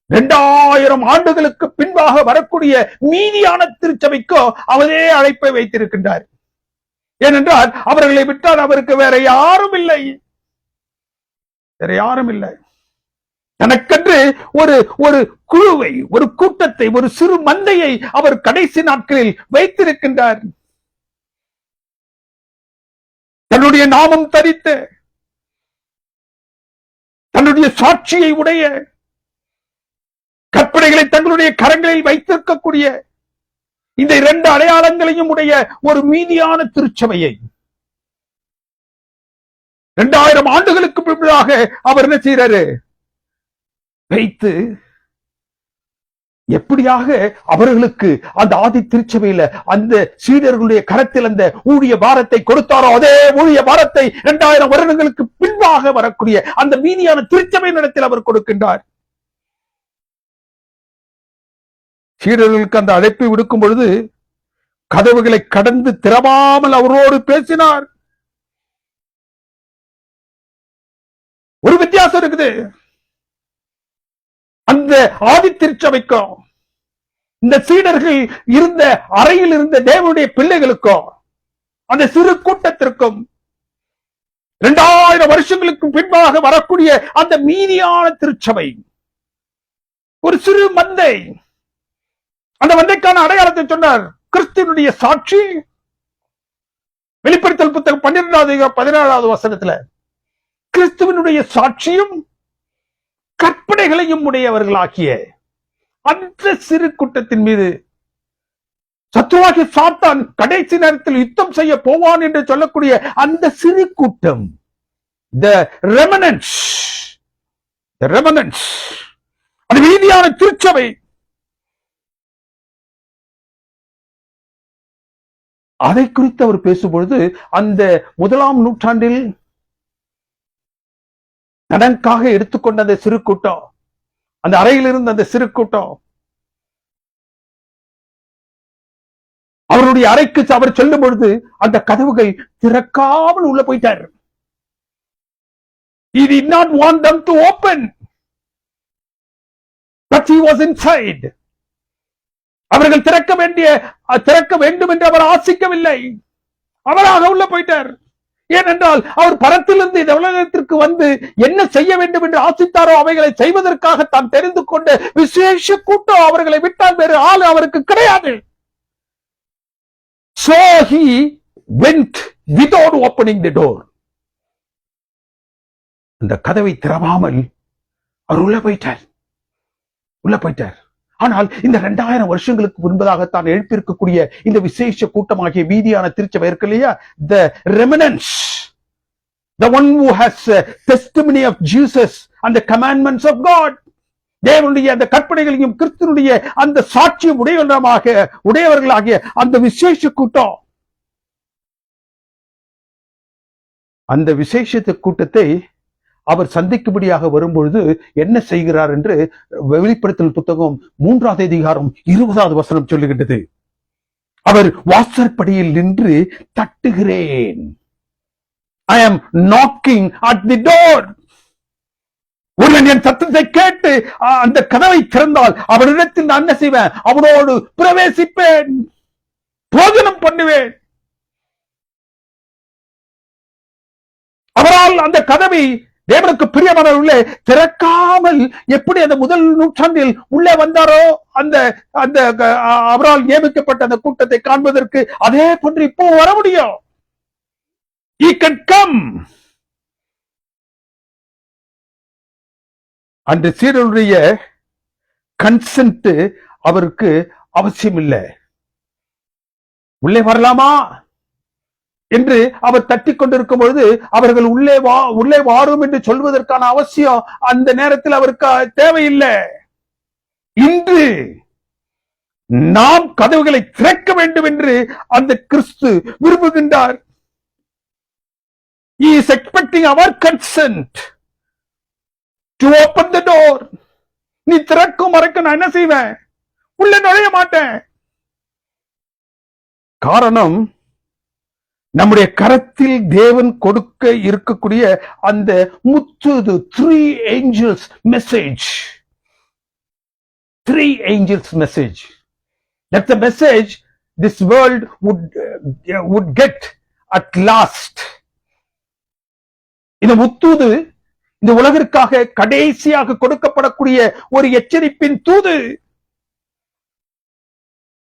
2000 ஆண்டுகளுக்கு பின்பாக வரக்கூடிய மீதியான திருச்சபைக்கோ அவரே அழைப்பை வைத்திருக்கின்றார். ஏனென்றால் அவர்களை விட்டால் அவருக்கு வேற யாரும் இல்லை, வேற யாரும் இல்லை. தனக்கென்று ஒரு குழுவை, ஒரு கூட்டத்தை, ஒரு சிறு மந்தையை அவர் கடைசி நாட்களில் வைத்திருக்கின்றார். தன்னுடைய நாமம் தரித்த, தன்னுடைய சாட்சியை உடைய, கற்பனைகளை தங்களுடைய கரங்களில் வைத்திருக்கக்கூடிய இந்த 2 அடையாளங்களையும் உடைய ஒரு மீதியான திருச்சபையை 2000 ஆண்டுகளுக்கு முன்பதாக அவர் என்ன செய்யறாரு? வைத்து எப்படியாக அவர்களுக்கு அந்த ஆதி திருச்சபையில அந்த சீடர்களுடைய கரத்தில் அந்த ஊழிய பாரத்தை கொடுத்தாரோ அதே ஊழிய பாரத்தை 2000 வருடங்களுக்கு பின்பாக வரக்கூடிய அந்த மீதியான திருச்சபை இடத்தில் அவர் கொடுக்கின்றார். சீடர்களுக்கு அந்த அழைப்பை விடுக்கும் பொழுது கதவுகளை கடந்து திறவாமல் அவரோடு பேசினார். ஒரு வித்தியாசம் இருக்குது. அந்த ஆதி திருச்சபைக்கும் இந்த சீடர்கள் இருந்த அறையில் இருந்த தேவனுடைய பிள்ளைகளுக்கும் அந்த சிறு கூட்டத்திற்கும் 2000 வருஷங்களுக்கு பின்பாக வரக்கூடிய அந்த மீதியான திருச்சபை ஒரு சிறு மந்தை. அந்த மந்தைக்கான அடையாளத்தை சொன்னார். கிறிஸ்துவனுடைய சாட்சி. வெளிப்படுத்தல் புத்தகம் 12-17 வசனத்துல கிறிஸ்துவனுடைய சாட்சியும் கற்பனைகளையும் உடையவர்களாகிய அந்த சிறு கூட்டத்தின் மீது சத்துருவாகிய சாத்தான் கடைசி நேரத்தில் யுத்தம் செய்ய போவான் என்று சொல்லக்கூடிய அந்த சிறு கூட்டம், the remnants, அது மீதியான திருச்சபை. அதை குறித்து அவர் பேசும்பொழுது அந்த 1ஆம் நூற்றாண்டில் தனக்காக எடுத்துக்கொண்ட அந்த சிறு கூட்டம், அந்த அறையில் இருந்த அந்த சிறு கூட்டம், அவருடைய அறைக்கு அவர் செல்லும் பொழுது அந்த கதவுகள் திறக்காமல் உள்ள போயிட்டார். He did not want them to open, but he was inside. அவர்கள் திறக்க வேண்டும் என்று அவர் ஆசிக்கவில்லை. அவராக உள்ள போயிட்டார். ஏனென்றால் அவர் பரத்திலிருந்து இந்த உலகத்திற்கு வந்து என்ன செய்ய வேண்டும் என்று ஆசித்தாரோ அவைகளை செய்வதற்காக தான் தெரிந்து கொண்ட விசேஷ கூட்டம் அவர்களை விட்டால் வேறு ஆள் அவருக்கு கிடையாது. So he went without opening the door. அந்த கதவை திறவாமல் அவர் உள்ள போயிட்டார். ஆனால் இந்த 2000 வருஷங்களுக்கு முன்பதாகத்தான் எழுப்பியிருக்கக்கூடிய இந்த விசேஷ கூட்டமாகிய மீதியான திருச்சபை இருக்கு இல்லையா, the remnants, the one who has testimony of Jesus and the commandments of God, தேவனுடைய அந்த கற்பனைகளையும் கிறிஸ்துவனுடைய அந்த சாட்சியும் உடையவர்களாகிய அந்த விசேஷ கூட்டம், அந்த விசேஷ கூட்டத்தை அவர் சந்திக்கும்படியாக வரும்பொழுது என்ன செய்கிறார் என்று வெளிப்படுத்தல் புத்தகம் 3ஆம் அதிகாரம் 20வது வசனம் சொல்லுகின்றது. அவர் வாசற்படியில் நின்று தட்டுகிறேன். I am knocking at the door. ஒருவன் என் சத்தத்தை கேட்டு அந்த கதவை திறந்தால் அவனிடத்தில் நான் என்ன செய்வேன்? அவனோடு பிரவேசிப்பேன், போஜனம் பண்ணுவேன். அவரால் அந்த கதவை தேவனுக்கு பிரியமானவர்களே திறக்காமல் எப்படி அந்த 1 நூற்றாண்டில் உள்ளே வந்தாரோ அந்த அவரால் நியமிக்கப்பட்ட அந்த கூட்டத்தை காண்பதற்கு அதே போன்று இப்போ வர முடியும். He can come. அந்த சீடருடைய கன்சென்ட் அவருக்கு அவசியம் இல்லை. உள்ளே வரலாமா என்று அவர் தட்டி கொண்டிருக்கும் பொழுது அவர்கள் உள்ளே வாரும் என்று சொல்வதற்கான அவசியம் அந்த நேரத்தில் அவருக்கு தேவையில்லை. இன்று நாம் கதவுகளை திறக்க வேண்டும் என்று அந்த கிறிஸ்து விரும்புகின்றார். He is expecting our consent to open the door. நீ திறக்கும் வரைக்கும் நான் என்ன செய்வேன்? உள்ள நுழைய மாட்டேன். காரணம், நம்முடைய கரத்தில் தேவன் கொடுக்க இருக்கக்கூடிய அந்த முத்து, 3 angels message. 3 angels message. That's the message this world would get at last. இந்த முத்தூது இந்த உலகிற்காக கடைசியாக கொடுக்கப்படக்கூடிய ஒரு எச்சரிப்பின் தூது.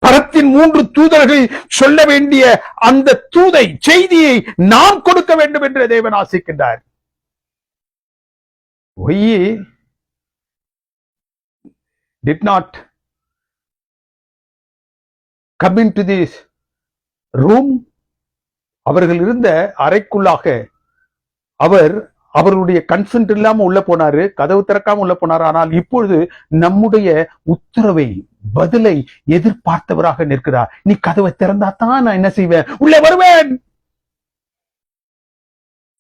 பரத்தின் 3 தூதர்கள் சொல்ல வேண்டிய அந்த தூதை, செய்தியை நாம் கொடுக்க வேண்டும் என்று தேவன் ஆசிக்கின்றார். We did not come into this room. அவர்கள் இருந்த அறைக்குள்ளாக அவர்களுடைய கன்சென்ட் இல்லாம உள்ள போனாரு, கதவு திறக்காம உள்ள போனாரு. ஆனால் இப்பொழுது நம்முடைய உத்தரவை, பதிலை எதிர்பார்த்தவராக நிற்கிறார். நீ கதவை திறந்தாதான் நான் என்ன செய்வேன்? உள்ளே வருவேன்.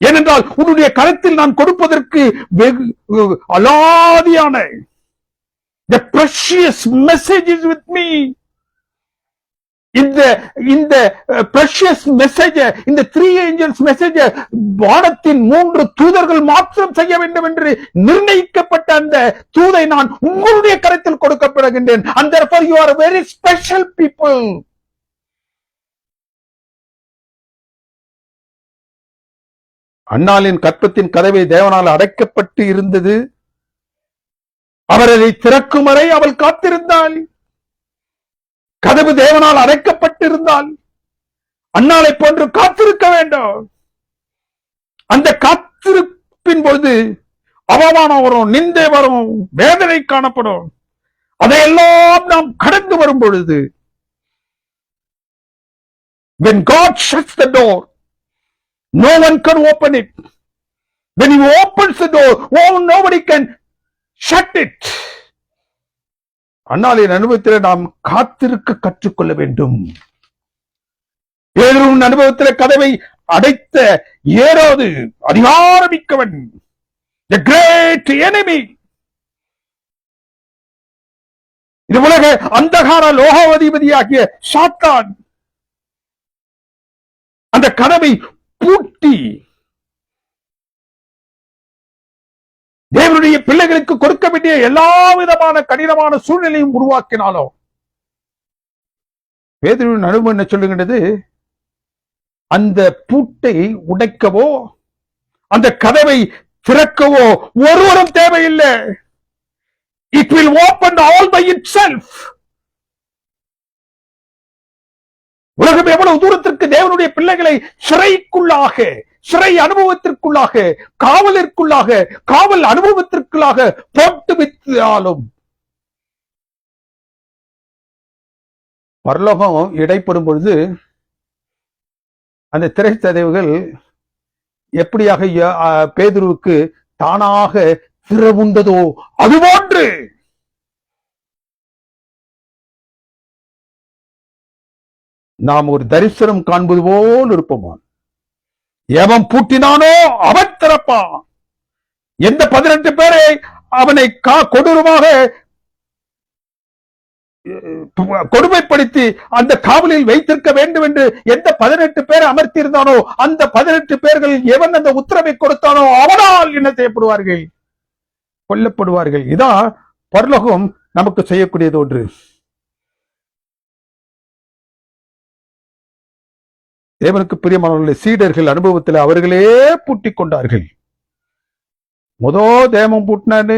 ஏனென்றால் உன்னுடைய கரத்தில் நான் கொடுப்பதற்கு அலாதியான the precious message is with me. இந்த precious message, இந்த 3 angels message வானத்தின் 3 தூதர்கள் மாத்திரம் செய்ய வேண்டும் என்று நிர்ணயிக்கப்பட்ட அந்த தூதை நான் உங்களுடைய கரத்தில் கொடுக்கப்படுகின்றேன். And therefore you are a very special people. அன்னாளின் கற்பத்தின் கதவை தேவனால் அடைக்கப்பட்டு இருந்தது. அவர் அதை திறக்கும் வரை அவள் காத்திருந்தாள். கதவு தேவனால் அடைக்கப்பட்டிருந்தால் அன்னாளை போன்று காத்திருக்க வேண்டும். அந்த காத்திருப்பின் பொழுது அவமானம் வரும், நிந்தை வரும், வேதனை காணப்படும். அதையெல்லாம் நாம் கடந்து வரும் பொழுது, when God shuts the door, no one can open it. When He opens the door, nobody can shut it. அன்னாளின் அனுபவத்தில் நாம் காத்திருக்க கற்றுக்கொள்ள வேண்டும். பேதுருவின் அனுபவத்தில் கதவை அடைத்த ஏரோது அதிகாரமிக்கவன், the great enemy. இது உலக அந்தகார லோகாதிபதியாகிய சாத்தான் அந்த கதவை பூட்டி தேவனுடைய பிள்ளைகளுக்கு கொடுக்க வேண்டிய எல்லா விதமான கடினமான சூழ்நிலையும் உருவாக்கினாலோ, பேதுருவின் அனுபவம் என்ன சொல்லுகின்றது? அந்த பூட்டை உடைக்கவோ அந்த கதவை திறக்கவோ ஒருவரும் தேவையில்லை. It will open all by itself. உலகம் எவ்வளவு தூரத்திற்கு தேவனுடைய பிள்ளைகளை சிறைக்குள்ளாக, சிறை அனுபவத்திற்குள்ளாக, காவலிற்குள்ளாக, காவல் அனுபவத்திற்குள்ளாக போட்டு வைத்தாலும் பரலோகம் இடைப்படும் பொழுது அந்த திரைச்சதைவுகள் எப்படியாக பேதுருவுக்கு தானாக திறவுண்டதோ அதுபோன்று நாம் ஒரு தரிசனம் காண்பது போல் இருப்போமா? எவன் பூட்டினானோ அவன் திறப்பான். எந்த 18 பேரை அவனை கொடூரமாக கொடுமைப்படுத்தி அந்த காவலில் வைத்திருக்க வேண்டும் என்று எந்த 18 பேரை அமர்த்தி இருந்தானோ அந்த 18 பேர்கள் எவன் அந்த உத்தரவை கொடுத்தானோ அவனால் என்ன செய்யப்படுவார்கள்? கொல்லப்படுவார்கள். இதான் பரலோகம் நமக்கு செய்யக்கூடியது ஒன்று. தேவனுக்கு பிரியமானவர்களே, சீடர்கள் அனுபவத்தில் அவர்களே பூட்டிக் கொண்டார்கள். தேவம் பூட்டினாரு,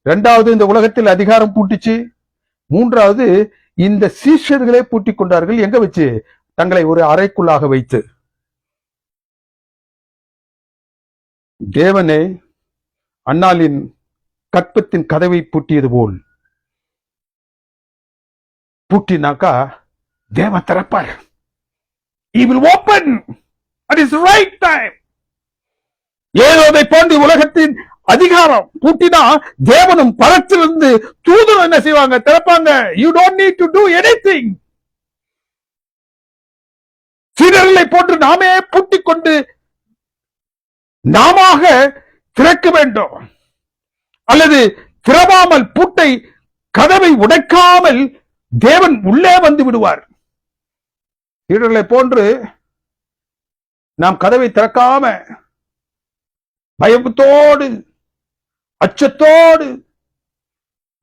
2வது இந்த உலகத்தில் அதிகாரம் பூட்டிச்சு, 3வது இந்த சீஷர்களே பூட்டிக் கொண்டார்கள். எங்க வச்சு? தங்களை ஒரு அறைக்குள்ளாக வைத்து. தேவனே அன்னாளின் கற்பத்தின் கதவை பூட்டியது போல் பூட்டினாக்கா தேவன் திறப்பார். He will open at his right time. ஏதோதை போன்று உலகத்தின் அதிகாரம் பூட்டினா தேவனும் பரத்திலிருந்து தூதரும் என்ன செய்வாங்க? திறப்பாங்க. You don't need to do anything. சீடர்களை போன்று நாமே பூட்டிக் கொண்டு நாம திறக்க வேண்டும். அல்லது திறவாமல் பூட்டை கதவை உடைக்காமல் தேவன் உள்ளே வந்து விடுவார். சீடர்களை போன்று நாம் கதவை திறக்காம பயத்தோடு அச்சத்தோடு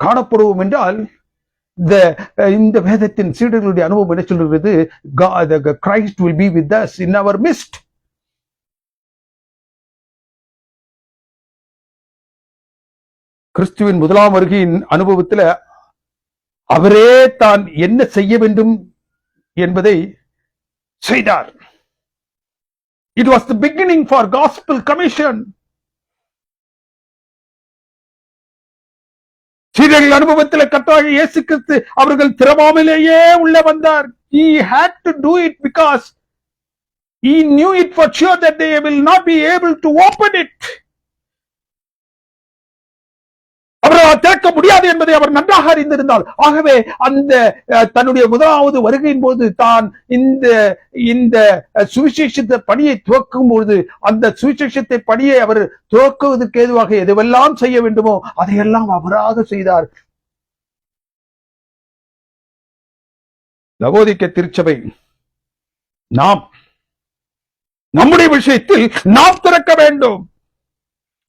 காணப்படுவோம் என்றால் இந்த வேதத்தின் சீடர்களுடைய அனுபவம் என்ன சொல்கிறது? Christ will be with us in our midst. கிறிஸ்துவின் முதலாம் வருகையின் அனுபவத்தில் அவரே தான் என்ன செய்ய வேண்டும் என்பதை செய்தார். It was the beginning for gospel commission. சீடர்கள் அனுபவத்தில் கர்த்தராகிய இயேசு கிறிஸ்து அவர்கள் திறவாமலேயே உள்ள வந்தார். He had to do it because he knew it for sure that they will not be able to open it. அவரால் திறக்க முடியாது என்பதை அவர் நன்றாக அறிந்திருந்தால், ஆகவே அந்த தன்னுடைய முதலாவது வருகையின் போது தான் இந்த சுவிசேஷத்தை பணியை துவக்கும் பொழுது அந்த சுவிசேஷத்தை பணியை அவர் துவக்குவதற்கு ஏதுவாக எதுவெல்லாம் செய்ய வேண்டுமோ அதையெல்லாம் அவராக செய்தார். லவோதிக்க திருச்சபை நாம் நம்முடைய விஷயத்தில் நாம் திறக்க வேண்டும்.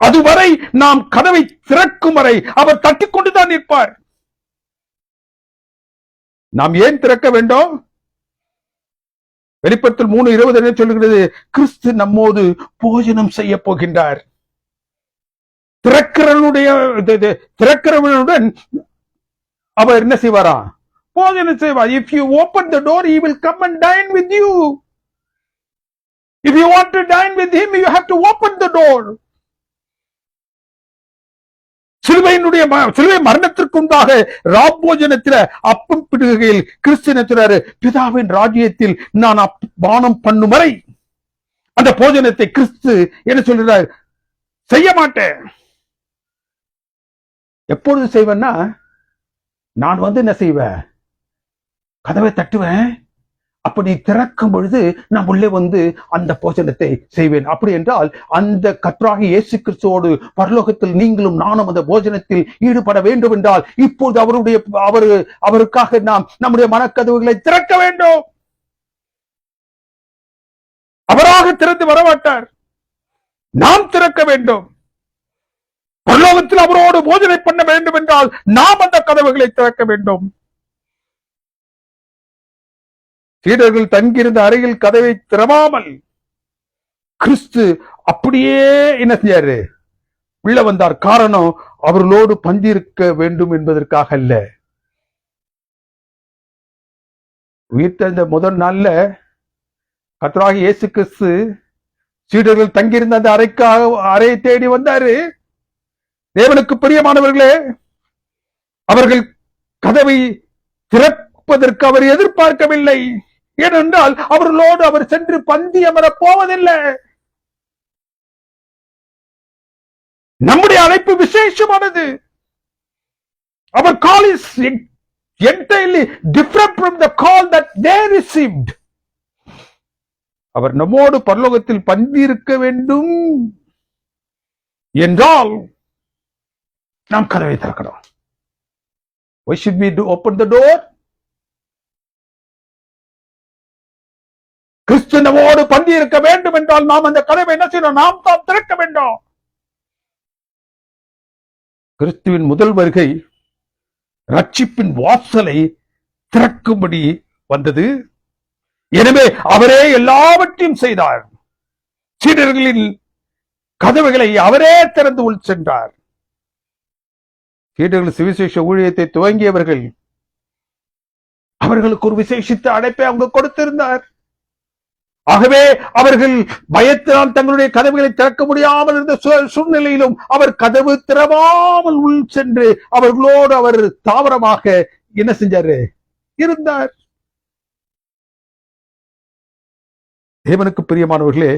அதுவரை நாம் கதவை திறக்கும் வரை அவர் தட்டிக் கொண்டுதான் நிற்பார். நாம் ஏன் திறக்க வேண்டும்? வெளிப்படுத்தல் 3:20 என்ன சொல்கிறது? கிறிஸ்து நம்மோடு போஜனம் செய்ய போகின்றார். திறக்கிறவனுடன் அவர் என்ன செய்வாரா? போஜனம் செய்வார். If you open the door, he will come and dine with you. If you want to dine with him, you have to open the door. சிலுவை மரணத்திற்கு உண்டாக ராப்போஜனத்தில் அப்பம் பிடுகையில் கிறிஸ்து சொல்றாரு, பிதாவின் ராஜ்யத்தில் நான் பானம் பண்ணும் வரை அந்த போஜனத்தை கிறிஸ்து என்ன சொல்றார்? செய்ய மாட்டேன். எப்பொழுது செய்வேன்னா, நான் என்ன செய்வேன்? கதவை தட்டுவேன். அப்படி திறக்கும் பொழுது நான் உள்ளே அந்த போஜனத்தை செய்வேன். அப்படி என்றால் அந்த கர்த்தராகிய இயேசு கிறிஸ்துவோடு பரலோகத்தில் நீங்களும் நானும் அந்த போஜனத்தில் ஈடுபட வேண்டும் என்றால் இப்போது அவருக்காக நாம் நம்முடைய மனக்கதவுகளை திறக்க வேண்டும். அவராக திறந்து வரமாட்டார், நாம் திறக்க வேண்டும். பரலோகத்தில் அவரோடு போஜனை பண்ண வேண்டும் என்றால் நாம் அந்த கதவுகளை திறக்க வேண்டும். சீடர்கள் தங்கியிருந்த அறையில் கதவை திறவாமல் கிறிஸ்து அப்படியே என்ன செய்யாரு? உள்ள வந்தார். காரணம், அவர்களோடு பந்திருக்க வேண்டும் என்பதற்காக அல்ல. உயிர்த்தெழுந்த முதல் நாள்ல கர்த்தராகிய இயேசு கிறிஸ்து சீடர்கள் தங்கியிருந்த அந்த அறையை தேடி வந்தாரு. தேவனுக்கு பிரியமானவர்களே, அவர்கள் கதவை திறப்பதற்கு அவர் எதிர்பார்க்கவில்லை. ஏனென்றால் அவர்களோடு அவர் சென்று பந்தி அமரப் போவதில்லை. நம்முடைய அழைப்பு விசேஷமானது. Our call is entirely different from the call that they received. அவர் நம்மோடு பரலோகத்தில் பந்தி இருக்க வேண்டும் என்றால் நாம் கதவை திறக்கணும். Why should we open the door? கிறிஸ்து நம்மோடு பந்தி இருக்க வேண்டும் என்றால் நாம் அந்த கதவை என்ன செய்யணும்? நாம் தான் திறக்க வேண்டும். கிறிஸ்துவின் முதல் வருகை ரட்சிப்பின் வாசலை திறக்கும்படி வந்தது. எனவே அவரே எல்லாவற்றையும் செய்தார். சீடர்களின் கதவுகளை அவரே திறந்து உள் சென்றார். சீடர்கள் சுவிசேஷ ஊழியத்தை துவங்கியவர்கள். அவர்களுக்கு ஒரு விசேஷித்த அழைப்பை அவங்க கொடுத்திருந்தார். ஆகவே அவர்கள் பயத்தினால் தங்களுடைய கதவுகளை திறக்க முடியாமல் இருந்த சூழ்நிலையிலும் அவர் கதவு திறவாமல் உள் சென்று அவர்களோடு அவர் தாவரமாக என்ன செஞ்சாரு? இருந்தார். தேவனுக்கு பிரியமானவர்களே,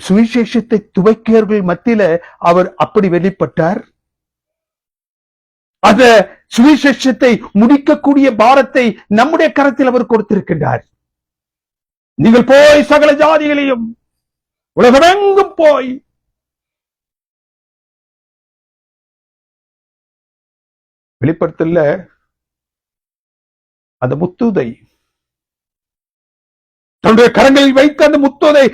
சுவிசேஷத்தை துவைக்கியவர்கள் மத்தியில அவர் அப்படி வெளிப்பட்டார். அந்த சுவிசேஷத்தை முடிக்கக்கூடிய பாரத்தை நம்முடைய கரத்தில் அவர் கொடுத்திருக்கின்றார். நீங்கள் போய் சகல ஜாதிகளையும் உலகமெங்கும் போய் வெளிப்படுத்தல அந்த முத்துதை தன்னுடைய கரங்களில் வைத்த அந்த முத்துதை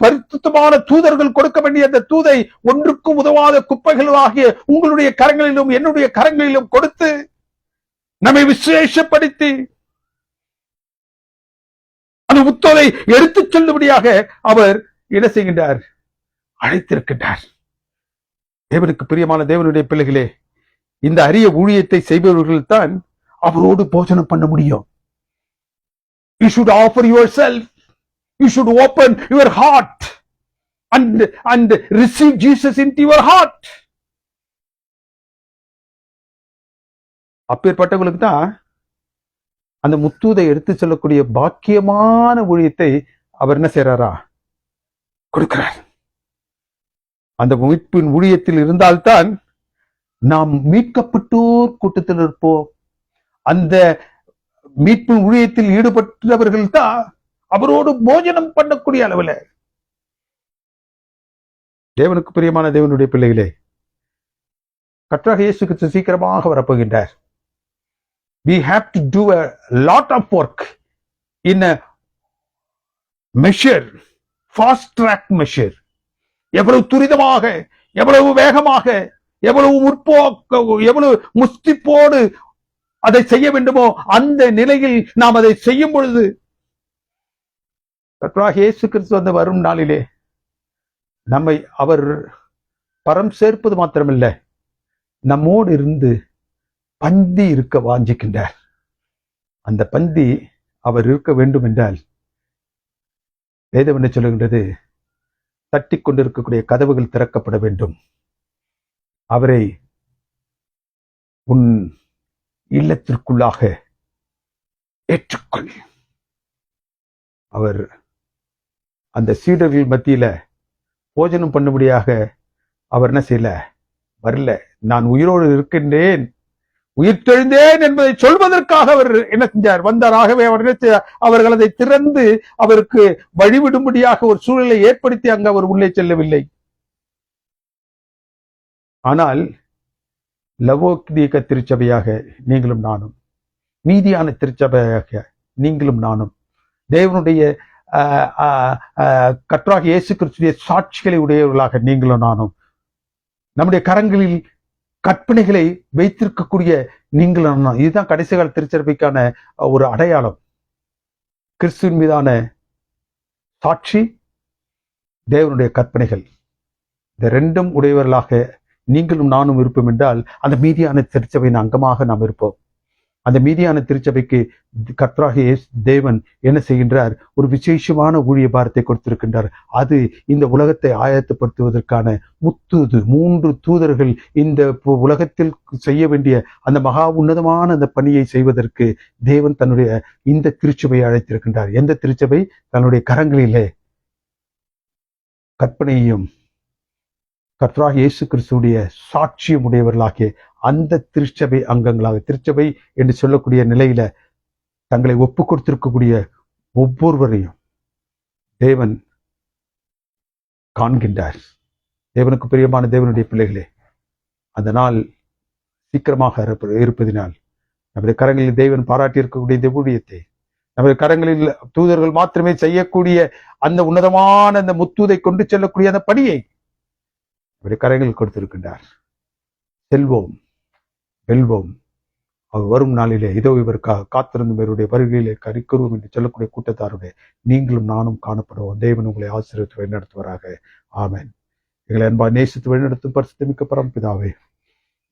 பரிசுத்தமான தூதர்கள் கொடுக்க வேண்டிய அந்த தூதை ஒன்றுக்கும் உதவாத குப்பைகள் ஆகிய உங்களுடைய கரங்களிலும் என்னுடைய கரங்களிலும் கொடுத்து நம்மை விசேஷப்படுத்தி அந்த முத்துதை எடுத்துச் செல்லும்படியாக அவர் என்ன செய்கின்றார்? அழைத்திருக்கின்றார். தேவனுக்கு பிரியமான தேவனுடைய பிள்ளைகளே, இந்த அரிய ஊழியத்தை செய்பவர்கள் தான் அவரோடு போஜனம் பண்ண முடியும். You should offer yourself. You should open your heart and receive Jesus into your heart. அப்பேற்பட்டவங்களுக்கு தான் அந்த முத்தூதை எடுத்து செல்லக்கூடிய பாக்கியமான ஊழியத்தை அவர் என்ன செய்யறாரா? கொடுக்கிறார். அந்த மீட்பின் ஊழியத்தில் இருந்தால்தான் நாம் மீட்கப்பட்டோர் கூட்டத்தில் இருப்போம். அந்த மீட்பின் ஊழியத்தில் ஈடுபட்டவர்கள் தான் அவரோடு போஜனம் பண்ணக்கூடிய அளவுல. தேவனுக்கு பிரியமான தேவனுடைய பிள்ளைகளே, கர்த்தராகிய இயேசு கிறிஸ்து சீக்கிரமாக வரப்போகின்றார். We have to do a lot of work in a measure, fast track measure. எவ்வளவு துரிதமாக, எவ்வளவு வேகமாக, எவ்வளவு எவ்வளவு முஸ்திப்போடு அதை செய்ய வேண்டுமோ அந்த நிலையில் நாம் அதை செய்யும் பொழுது கர்த்தராகிய இயேசு கிறிஸ்து அந்த வரும் நாளிலே நம்மை அவர் பரம் சேர்ப்பது மாத்திரமல்ல, நம்மோடு இருந்து பந்தி இருக்க வாஞ்சிக்கின்றார். அந்த பந்தி அவர் இருக்க வேண்டும் என்றால் வேதம் என்ன சொல்லுகின்றது? தட்டி கொண்டிருக்கக்கூடிய கதவுகள் திறக்கப்பட வேண்டும். அவரை உன் இல்லத்திற்குள்ளாக ஏற்றுக்கொள். அவர் அந்த சீடர்கள் மத்தியில போஜனம் பண்ணும்படியாக அவர் என்ன செய்யல? வரல. நான் உயிரோடு இருக்கின்றேன், உயிர்த்தெழுந்தேன் என்பதை சொல்வதற்காக அவர் என்ன செஞ்சார்? வந்தாராகவே அவர்கள் அதை திறந்து அவருக்கு வழிவிடும்படியாக ஒரு சூழலை ஏற்படுத்தி அங்கு அவர் உள்ளே செல்லவில்லை. ஆனால் லவோக்கிய திருச்சபையாக நீங்களும் நானும், மீதியான திருச்சபையாக நீங்களும் நானும், தேவனுடைய கர்த்தராகிய இயேசு கிறிஸ்துவின் சாட்சிகளை உடையவர்களாக நீங்களும் நானும், நம்முடைய கரங்களில் கற்பனைகளை வைத்திருக்கக்கூடிய நீங்களும் நானும். இதுதான் கடைசி கால திருச்சபைக்கான ஒரு அடையாளம். கிறிஸ்துவின் மீதான சாட்சி, தேவனுடைய கற்பனைகள், இந்த ரெண்டும் உடையவர்களாக நீங்களும் நானும் இருப்போம் என்றால் அந்த மீதியான திருச்சபையின் அங்கமாக நாம் இருப்போம். அந்த மீதியான திருச்சபைக்கு கர்த்தராகிய தேவன் என்ன செய்கின்றார்? ஒரு விசேஷமான ஊழிய பாரத்தை கொடுத்திருக்கின்றார். அது இந்த உலகத்தை ஆயத்தப்படுத்துவதற்கான முத்தூது. 3 தூதர்கள் இந்த உலகத்தில் செய்ய வேண்டிய அந்த மகா உன்னதமான அந்த பணியை செய்வதற்கு தேவன் தன்னுடைய இந்த திருச்சபையை அழைத்திருக்கின்றார். எந்த திருச்சபை? தன்னுடைய கரங்களிலே கற்பனையையும் கர்த்தராகிய இயேசு கிறிஸ்துவுடைய சாட்சியம் உடையவர்களாகிய அந்த திருச்சபை அங்கங்களாக, திருச்சபை என்று சொல்லக்கூடிய நிலையில தங்களை ஒப்பு கொடுத்திருக்கக்கூடிய ஒவ்வொருவரையும் தேவன் காண்கின்றார். தேவனுக்கு பிரியமான தேவனுடைய பிள்ளைகளே, அந்த நாள் சீக்கிரமாக இருப்பதினால் நம்முடைய கரங்களில் தேவன் பாராட்டி இருக்கக்கூடிய இந்த ஊழியத்தை, நம்முடைய கரங்களில் தூதர்கள் மாத்திரமே செய்யக்கூடிய அந்த உன்னதமான அந்த முத்தூதை கொண்டு செல்லக்கூடிய அந்த பணியை நம்முடைய கரங்களில் கொடுத்திருக்கின்றார். செல்வோம், வெல்வோம். அவர் வரும் நாளிலே இதோ இவருக்காக காத்திருந்தும் இவருடைய வருகையிலே கரிக்குருவோம் என்று சொல்லக்கூடிய கூட்டத்தாருடைய நீங்களும் நானும் காணப்படுவோம். தேவன் உங்களை ஆசீர்வதித்து வழிநடத்துவராக. ஆமென். எங்களை அன்பா நேசித்து வழிநடத்தும் பரிசுத்தமிக்க பரம்பிதாவே,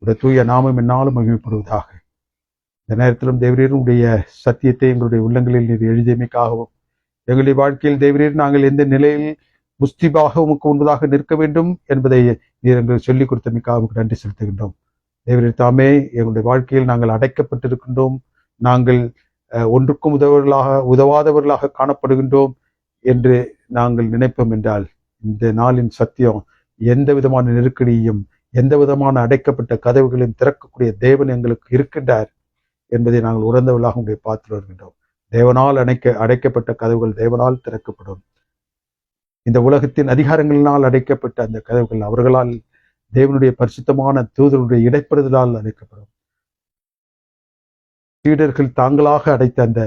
உடைய தூய நாமம் என்னாலும் மகிமைப்படுவதாக. இந்த நேரத்திலும் தேவரீருடைய சத்தியத்தை எங்களுடைய உள்ளங்களில் நீர் எழுதியமைக்காகவும், எங்களுடைய வாழ்க்கையில் தேவரீர் நாங்கள் எந்த நிலையில் முஸ்திபாக உமக்கு முன்பதாக நிற்க வேண்டும் என்பதை நீர் எங்களுக்கு சொல்லிக் கொடுத்தமைக்காக நன்றி செலுத்துகின்றோம். தேவரீர் தாமே எங்களுடைய வாழ்க்கையில் நாங்கள் அடைக்கப்பட்டிருக்கின்றோம், நாங்கள் ஒன்றுக்கும் உதவாதவர்களாக காணப்படுகின்றோம் என்று நாங்கள் நினைப்போம் என்றால், இந்த நாளின் சத்தியம் எந்த விதமான நெருக்கடியையும் எந்த விதமான அடைக்கப்பட்ட கதவுகளையும் திறக்கக்கூடிய தேவன் எங்களுக்கு இருக்கின்றார் என்பதை நாங்கள் உணர்ந்தவர்களாக உங்களை பார்த்து வருகின்றோம். தேவனால் அடைக்கப்பட்ட கதவுகள் தேவனால் திறக்கப்படும். இந்த உலகத்தின் அதிகாரங்களினால் அடைக்கப்பட்ட அந்த கதவுகள் அவர்களால், தேவனுடைய பரிசுத்தமான தூதருடைய இடைப்படுதலால் அடைக்கப்படும். சீடர்கள் தாங்களாக அடைத்த அந்த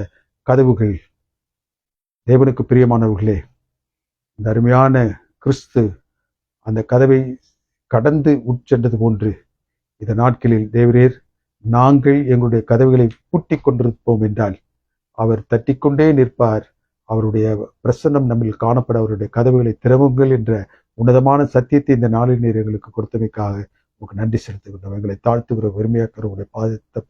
கதவுகள் தேவனுக்கு பிரியமானவர்களே, இந்த அருமையான கிறிஸ்து அந்த கதவை கடந்து உட்சென்றது போன்று இந்த நாட்களில் தேவரீர் நாங்கள் எங்களுடைய கதவுகளை பூட்டி கொண்டிருப்போம் என்றால் அவர் தட்டிக்கொண்டே நிற்பார். அவருடைய பிரசன்னம் நம்மில் காணப்பட அவருடைய கதவுகளை திறவுங்கள் என்ற உன்னதமான சத்தியத்தை இந்த நாளில் நீர் எங்களுக்கு கொடுத்தமைக்காக உங்களுக்கு நன்றி செலுத்துகின்றோம். எங்களை தாழ்த்துகிற பெருமையாக்கிற உடைய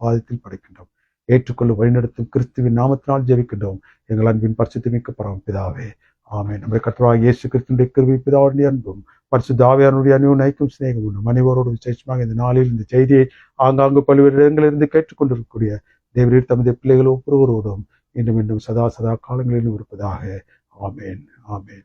பாதத்தில் படைக்கின்றோம். ஏற்றுக்கொள்ளும் வழிநடத்தும் கிறிஸ்துவின் நாமத்தினால் ஜெபிக்கின்றோம் எங்கள் அன்பின் பரிசுத்தமிக்க பரமபிதாவே, ஆமென். நம்முடைய கர்த்தராகிய இயேசு கிறிஸ்துவின் கிருபை, பிதாவுடைய அன்பும் பரிசுத்த ஆவியானுடைய அனைக்கும் சிநேகமும் அனைவரோடு விசேஷமாக இந்த நாளில் இந்த செய்தியை ஆங்காங்கு பல்வேறு இடங்களிலிருந்து கேட்டுக்கொண்டிருக்கக்கூடிய தேவரீர் தமது பிள்ளைகள் ஒவ்வொருவரோடும் இன்னும் சதா காலங்களிலும் இருப்பதாக. ஆமென், ஆமென்.